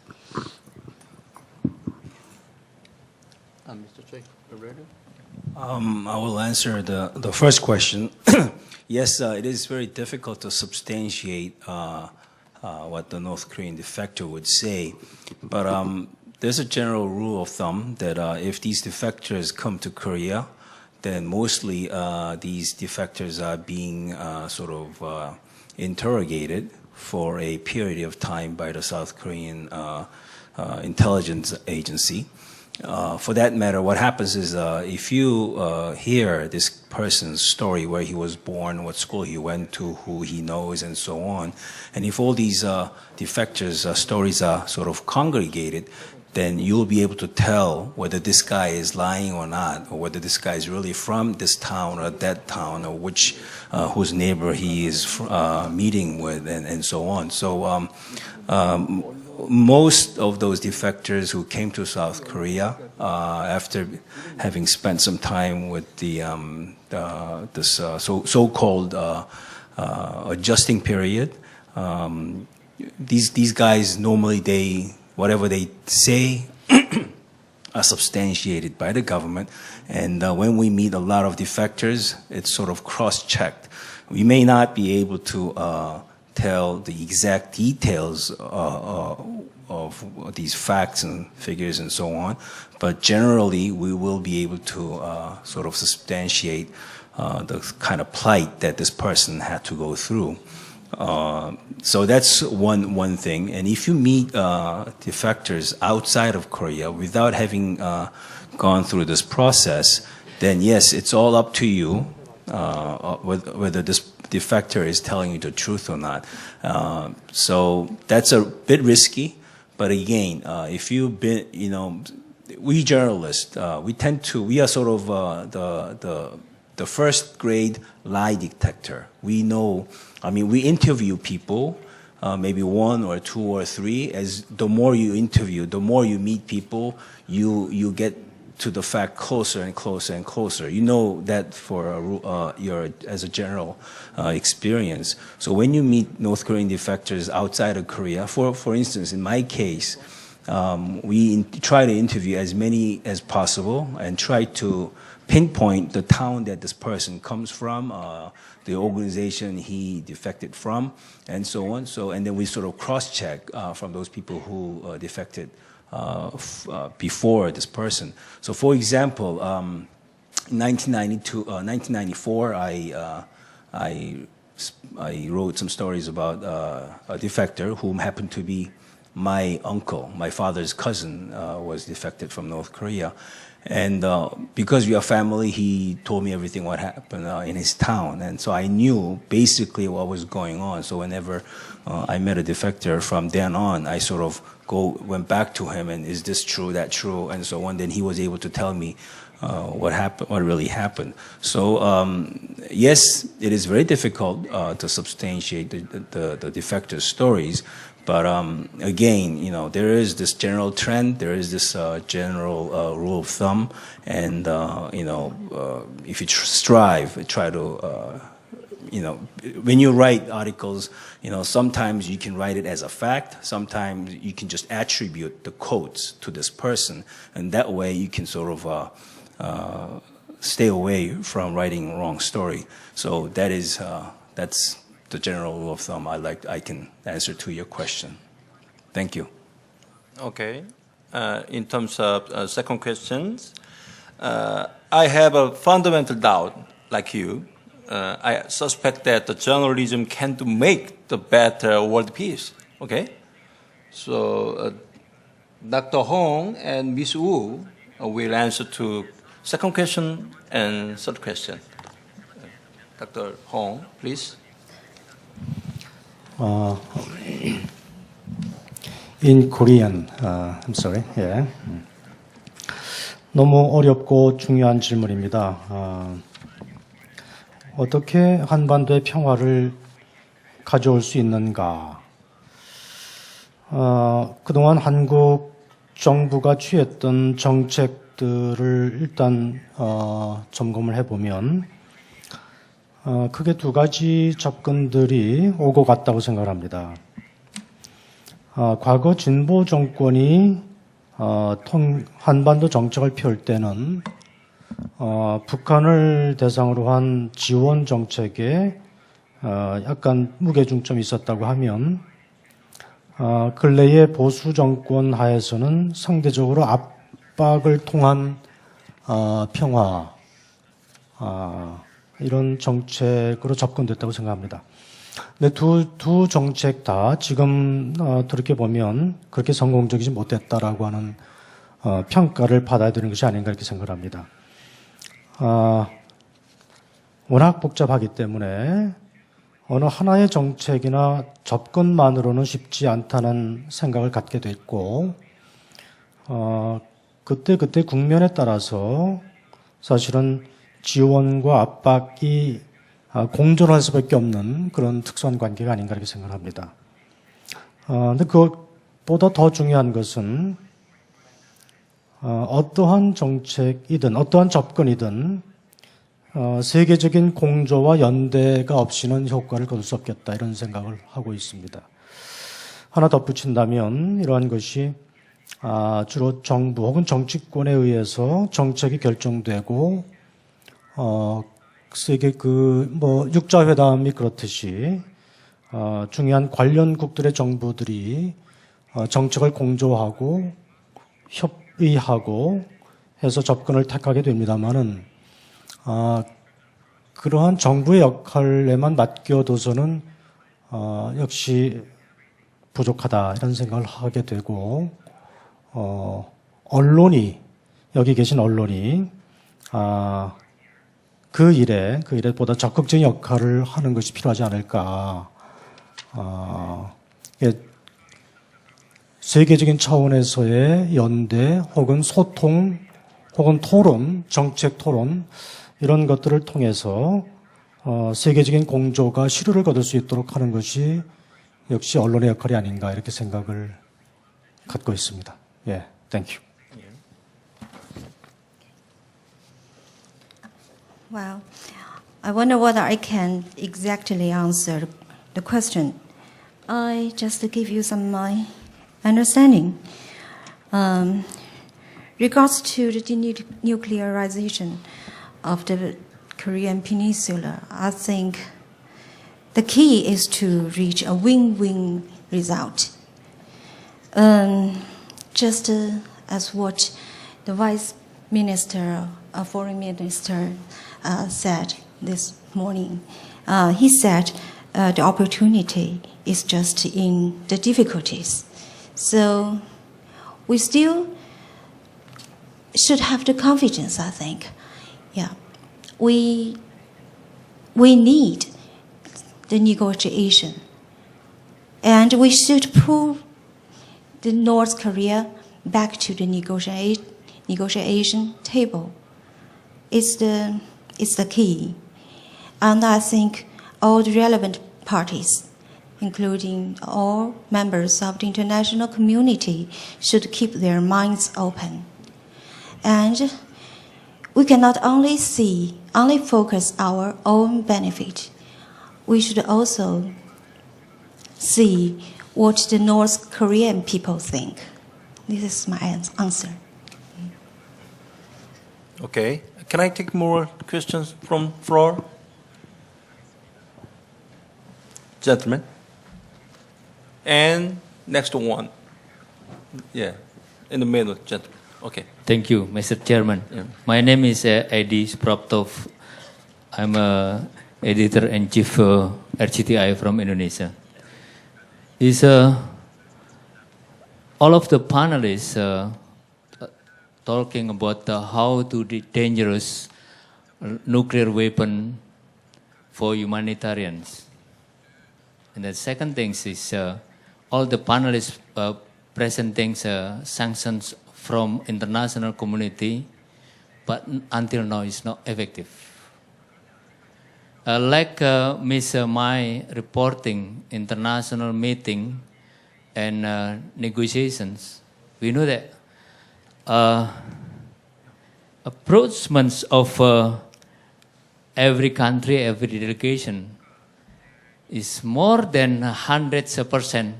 Mr. Choi, you ready? I will answer the first question. Yes, it is very difficult to substantiate what the North Korean defector would say. But there's a general rule of thumb that if these defectors come to Korea, then mostly these defectors are being sort of interrogated for a period of time by the South Korean intelligence agency. For that matter, what happens is if you hear this person's story, where he was born, what school he went to, who he knows, and so on, and if all these defectors' stories are sort of congregated, then you'll be able to tell whether this guy is lying or not, or whether this guy is really from this town or that town, or which whose neighbor he is meeting with, and so on. So most of those defectors who came to South Korea after having spent some time with the this so-called adjusting period, these guys normally whatever they say are substantiated by the government, and when we meet a lot of defectors, it's sort of cross-checked. We may not be able to tell the exact details of these facts and figures and so on, but generally we will be able to sort of substantiate the kind of plight that this person had to go through. So that's one thing. And if you meet defectors outside of Korea without having gone through this process, then yes, it's all up to you whether this defector is telling you the truth or not. So that's a bit risky. But again, if you've been, we journalists, we are sort of the first grade lie detector. We know, we interview people, maybe one or two or three. As the more you interview, the more you meet people, you get to the fact closer and closer and closer. You know that for as a general experience. So when you meet North Korean defectors outside of Korea, for instance, in my case, we try to interview as many as possible and try to pinpoint the town that this person comes from, the organization he defected from, and so on. And then we sort of cross-check from those people who defected before this person. So, for example, in 1994, I wrote some stories about a defector whom happened to be my uncle. My father's cousin was defected from North Korea. And because we are family, he told me everything what happened in his town. And so I knew basically what was going on. So whenever I met a defector from then on, I sort of went back to him and is this true, that true, and so on. Then he was able to tell me what happened, what really happened. So yes, it is very difficult to substantiate the defector's stories. But again, there is this general trend, there is this general rule of thumb, and if you try to, when you write articles, sometimes you can write it as a fact, sometimes you can just attribute the quotes to this person, and that way you can sort of stay away from writing wrong story. So that's the general rule of thumb I can answer to your question. Thank you. Okay. In terms of second questions, I have a fundamental doubt, like you. I suspect that the journalism can make the better world peace. Okay. So Dr. Hong and Ms. Wu will answer to second question and third question. Dr. Hong, please. In Korean, I'm sorry. Yeah. 너무 어렵고 중요한 질문입니다. 어떻게 한반도의 평화를 가져올 수 있는가? 그동안 한국 정부가 취했던 정책들을 일단 점검을 해보면 크게 두 가지 접근들이 오고 갔다고 생각합니다. 과거 진보 정권이 한반도 정책을 펼 때는 북한을 대상으로 한 지원 정책에 약간 무게중점이 있었다고 하면 근래의 보수 정권 하에서는 상대적으로 압박을 통한 평화 이런 정책으로 접근됐다고 생각합니다. 근데 두 정책 다 지금 돌이켜 보면 그렇게 성공적이지 못했다라고 하는 평가를 받아야 되는 것이 아닌가 이렇게 생각합니다. 워낙 복잡하기 때문에 어느 하나의 정책이나 접근만으로는 쉽지 않다는 생각을 갖게 됐고, 그때 국면에 따라서 사실은 지원과 압박이 공존할 수밖에 없는 그런 특수한 관계가 아닌가 이렇게 생각합니다. 근데 그것보다 더 중요한 것은 어떠한 정책이든 어떠한 접근이든 세계적인 공조와 연대가 없이는 효과를 거둘 수 없겠다 이런 생각을 하고 있습니다. 하나 덧붙인다면 이러한 것이 주로 정부 혹은 정치권에 의해서 정책이 결정되고 세계 육자회담이 그렇듯이 중요한 관련국들의 정부들이 정책을 공조하고 협의하고 해서 접근을 택하게 됩니다만은 그러한 정부의 역할에만 맡겨둬서는 역시 부족하다 이런 생각을 하게 되고 언론이 여기 계신 언론이 그 일에 보다 적극적인 역할을 하는 것이 필요하지 않을까. 세계적인 차원에서의 연대 혹은 소통 혹은 토론, 정책 토론 이런 것들을 통해서 세계적인 공조가 실효를 거둘 수 있도록 하는 것이 역시 언론의 역할이 아닌가 이렇게 생각을 갖고 있습니다. 예, thank you. Well, I wonder whether I can exactly answer the question. I just give you some my understanding. Regards to the denuclearization of the Korean Peninsula, I think the key is to reach a win-win result. Just as what the Vice Minister, Foreign Minister, said this morning, he said the opportunity is just in the difficulties. So we still should have the confidence, I think. Yeah. We need the negotiation. And we should pull the North Korea back to the negotiation table. It's the key. And I think all the relevant parties, including all members of the international community, should keep their minds open. And we cannot only focus our own benefit. We should also see what the North Korean people think. This is my answer. Okay. Can I take more questions from floor? Gentlemen. And next one. Yeah, in the middle, gentlemen. Okay. Thank you, Mr. Chairman. Yeah. My name is Edi Spraptov. I'm a editor-in-chief RCTI from Indonesia. All of the panelists talking about how to dangerous nuclear weapon for humanitarians. And the second thing is all the panelists presenting sanctions from international community, but until now it's not effective. Like Ms. Mai reporting international meeting and negotiations, we know that approachments of every country, every delegation is more than 100%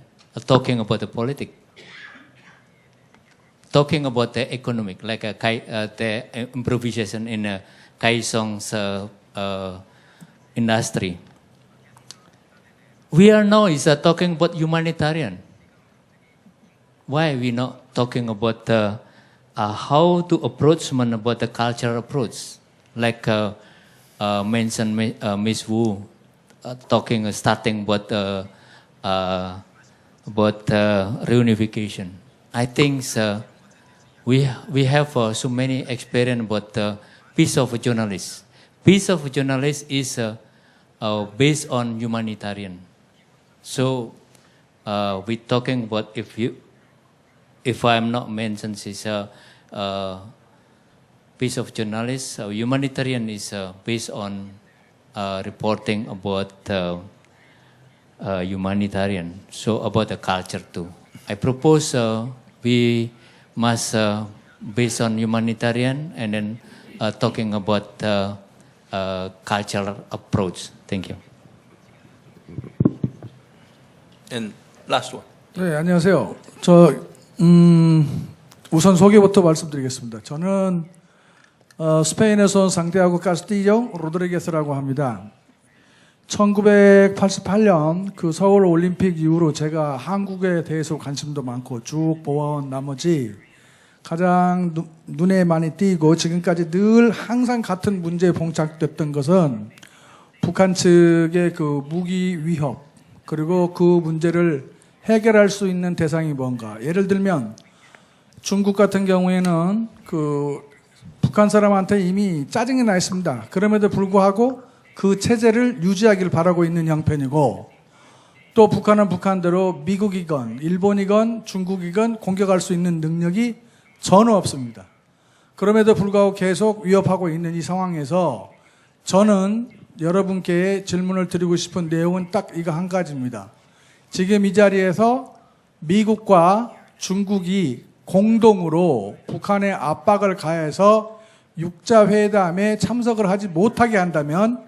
talking about the politics, talking about the economic, like the improvisation in Kaesong's industry. We are now talking about humanitarian. why we not talking about how to approach someone about the cultural approach, like mentioned Miss Wu, starting about reunification. I think we have so many experience about the piece of a journalist. Piece of a journalist is based on humanitarian. So we're talking about if I'm not mentioned, is piece of journalist. Humanitarian is based on reporting about humanitarian. So about the culture too. I propose we must based on humanitarian and then talking about cultural approach. Thank you. And last one. 네, 안녕하세요. 우선 소개부터 말씀드리겠습니다. 저는 스페인에서 온 상티아고 카스티조 로드리게스라고 합니다. 1988년 그 서울 올림픽 이후로 제가 한국에 대해서 관심도 많고 쭉 보아온 나머지 가장 눈에 많이 띄고 지금까지 늘 항상 같은 문제에 봉착됐던 것은 북한 측의 그 무기 위협 그리고 그 문제를 해결할 수 있는 대상이 뭔가. 예를 들면 중국 같은 경우에는 그 북한 사람한테 이미 짜증이 나 있습니다. 그럼에도 불구하고 그 체제를 유지하길 바라고 있는 형편이고 또 북한은 북한대로 미국이건 일본이건 중국이건 공격할 수 있는 능력이 전혀 없습니다. 그럼에도 불구하고 계속 위협하고 있는 이 상황에서 저는 여러분께 질문을 드리고 싶은 내용은 딱 이거 한 가지입니다. 지금 이 자리에서 미국과 중국이 공동으로 북한에 압박을 가해서 육자회담에 참석을 하지 못하게 한다면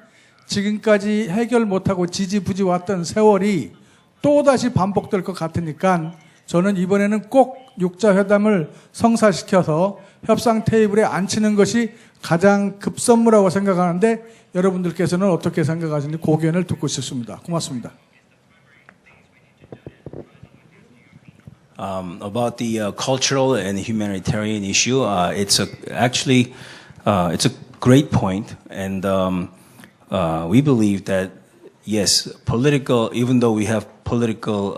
지금까지 해결 못하고 지지부지 왔던 세월이 또다시 반복될 것 같으니까 저는 이번에는 꼭 육자회담을 성사시켜서 협상 테이블에 앉히는 것이 가장 급선무라고 생각하는데 여러분들께서는 어떻게 생각하시는지 고견을 듣고 싶습니다. 고맙습니다. About the cultural and humanitarian issue, it's a great point, and we believe that yes, political. Even though we have political,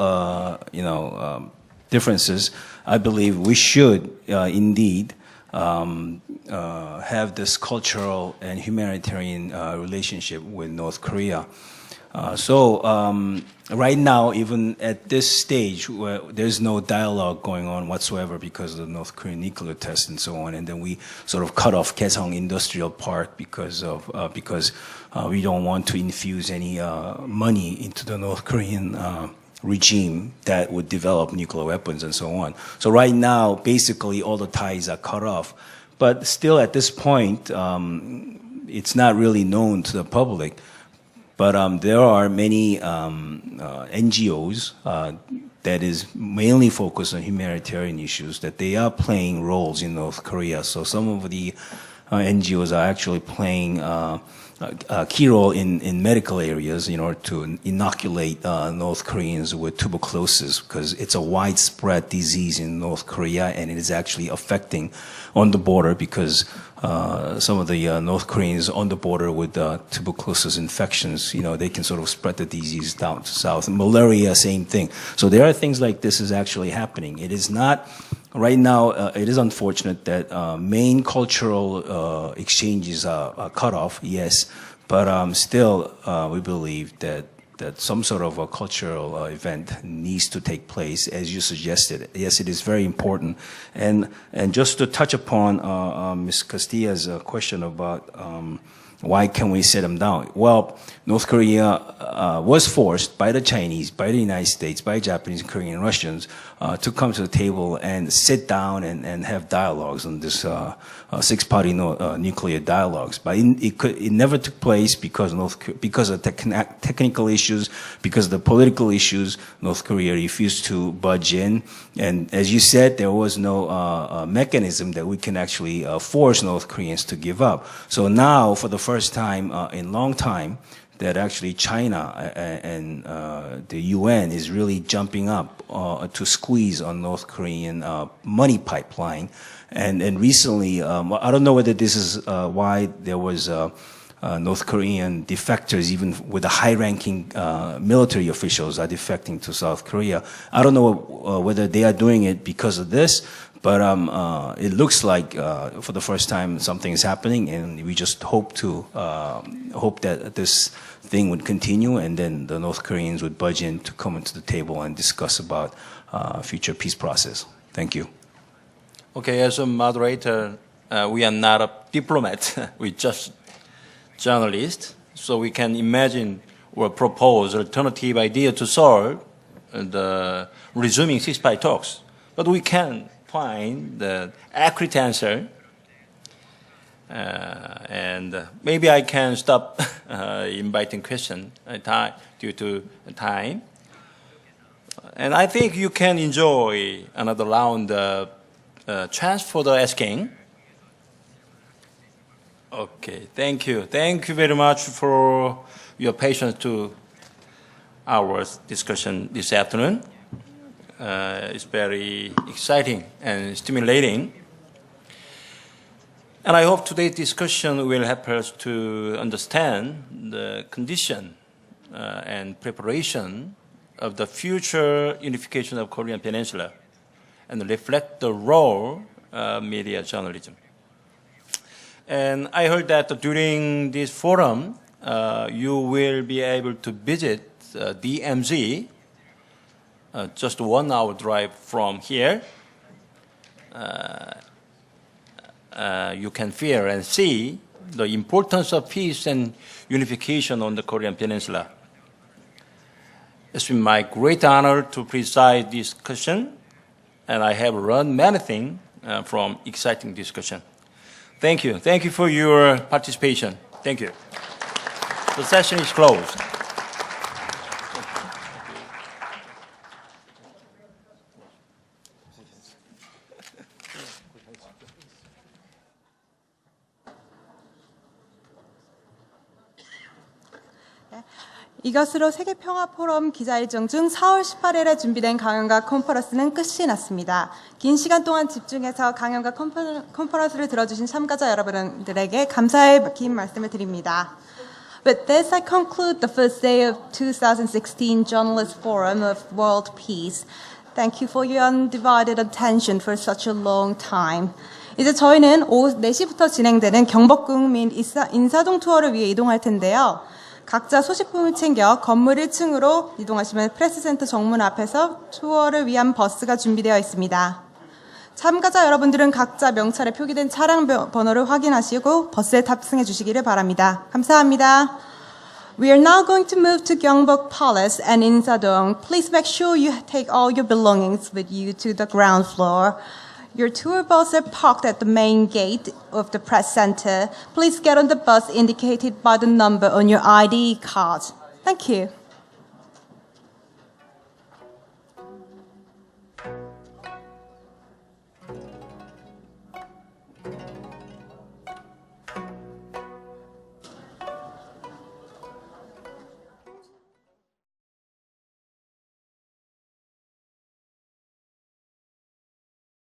differences, I believe we should indeed have this cultural and humanitarian relationship with North Korea. Right now, even at this stage, where there's no dialogue going on whatsoever because of the North Korean nuclear test and so on, and then we sort of cut off Kaesong Industrial Park because we don't want to infuse any money into the North Korean regime that would develop nuclear weapons and so on. So right now, basically, all the ties are cut off. But still, at this point, it's not really known to the public. But there are many NGOs that is mainly focused on humanitarian issues that they are playing roles in North Korea. So some of the NGOs are actually playing a key role in medical areas in order to inoculate North Koreans with tuberculosis because it's a widespread disease in North Korea and it is actually affecting on the border because some of the North Koreans on the border with tuberculosis infections, they can sort of spread the disease down to south. Malaria, same thing. So there are things like this is actually happening. It is not, right now, it is unfortunate that main cultural exchanges are cut off, yes, but still we believe that some sort of a cultural event needs to take place, as you suggested. Yes, it is very important. And just to touch upon Ms. Castilla's question about why can we set them down? Well, North Korea was forced by the Chinese, by the United States, by Japanese, Korean, Russians to come to the table and sit down and have dialogues on this six-party nuclear dialogues. But it never took place because of technical issues, because of the political issues. North Korea refused to budge in, and as you said, there was no mechanism that we can actually force North Koreans to give up. So now, for the first time in a long time, that actually China and the UN is really jumping up to squeeze on North Korean money pipeline. And recently, I don't know whether this is why there was North Korean defectors, even with the high-ranking military officials are defecting to South Korea. I don't know whether they are doing it because of this, but it looks like for the first time something is happening, and we just hope that this thing would continue, and then the North Koreans would budge in to come into the table and discuss about future peace process. Thank you. Okay, as a moderator, we are not a diplomat. We're just journalists, so we can imagine or propose alternative idea to solve the resuming ceasefire talks. But we can find the accurate answer, and maybe I can stop inviting questions due to time. And I think you can enjoy another round chance for the asking. Okay, thank you. Thank you very much for your patience to our discussion this afternoon. It's very exciting and stimulating. And I hope today's discussion will help us to understand the condition and preparation of the future unification of Korean Peninsula and reflect the role of media journalism. And I heard that during this forum, you will be able to visit DMZ, just 1 hour drive from here. You can feel and see the importance of peace and unification on the Korean Peninsula. It's been my great honor to preside this discussion, and I have learned many things from exciting discussion. Thank you. Thank you for your participation. Thank you. The session is closed. 이것으로 세계평화포럼 기자일정 중 4월 18일에 준비된 강연과 컨퍼런스는 끝이 났습니다. 긴 시간 동안 집중해서 강연과 컨퍼런스를 들어주신 참가자 여러분들에게 감사의 긴 말씀을 드립니다. With this, I conclude the first day of 2016 Journalist Forum of World Peace. Thank you for your undivided attention for such a long time. 이제 저희는 오후 4시부터 진행되는 경복궁 및 인사동 투어를 위해 이동할 텐데요. 각자 소지품을 챙겨 건물 1층으로 이동하시면 프레스센터 정문 앞에서 투어를 위한 버스가 준비되어 있습니다. 참가자 여러분들은 각자 명찰에 표기된 차량 번호를 확인하시고 버스에 탑승해 주시기를 바랍니다. 감사합니다. We are now going to move to Gyeongbok Palace and Insadong. Please make sure you take all your belongings with you to the ground floor. Your tour bus are parked at the main gate of the press center. Please get on the bus indicated by the number on your ID card. Thank you.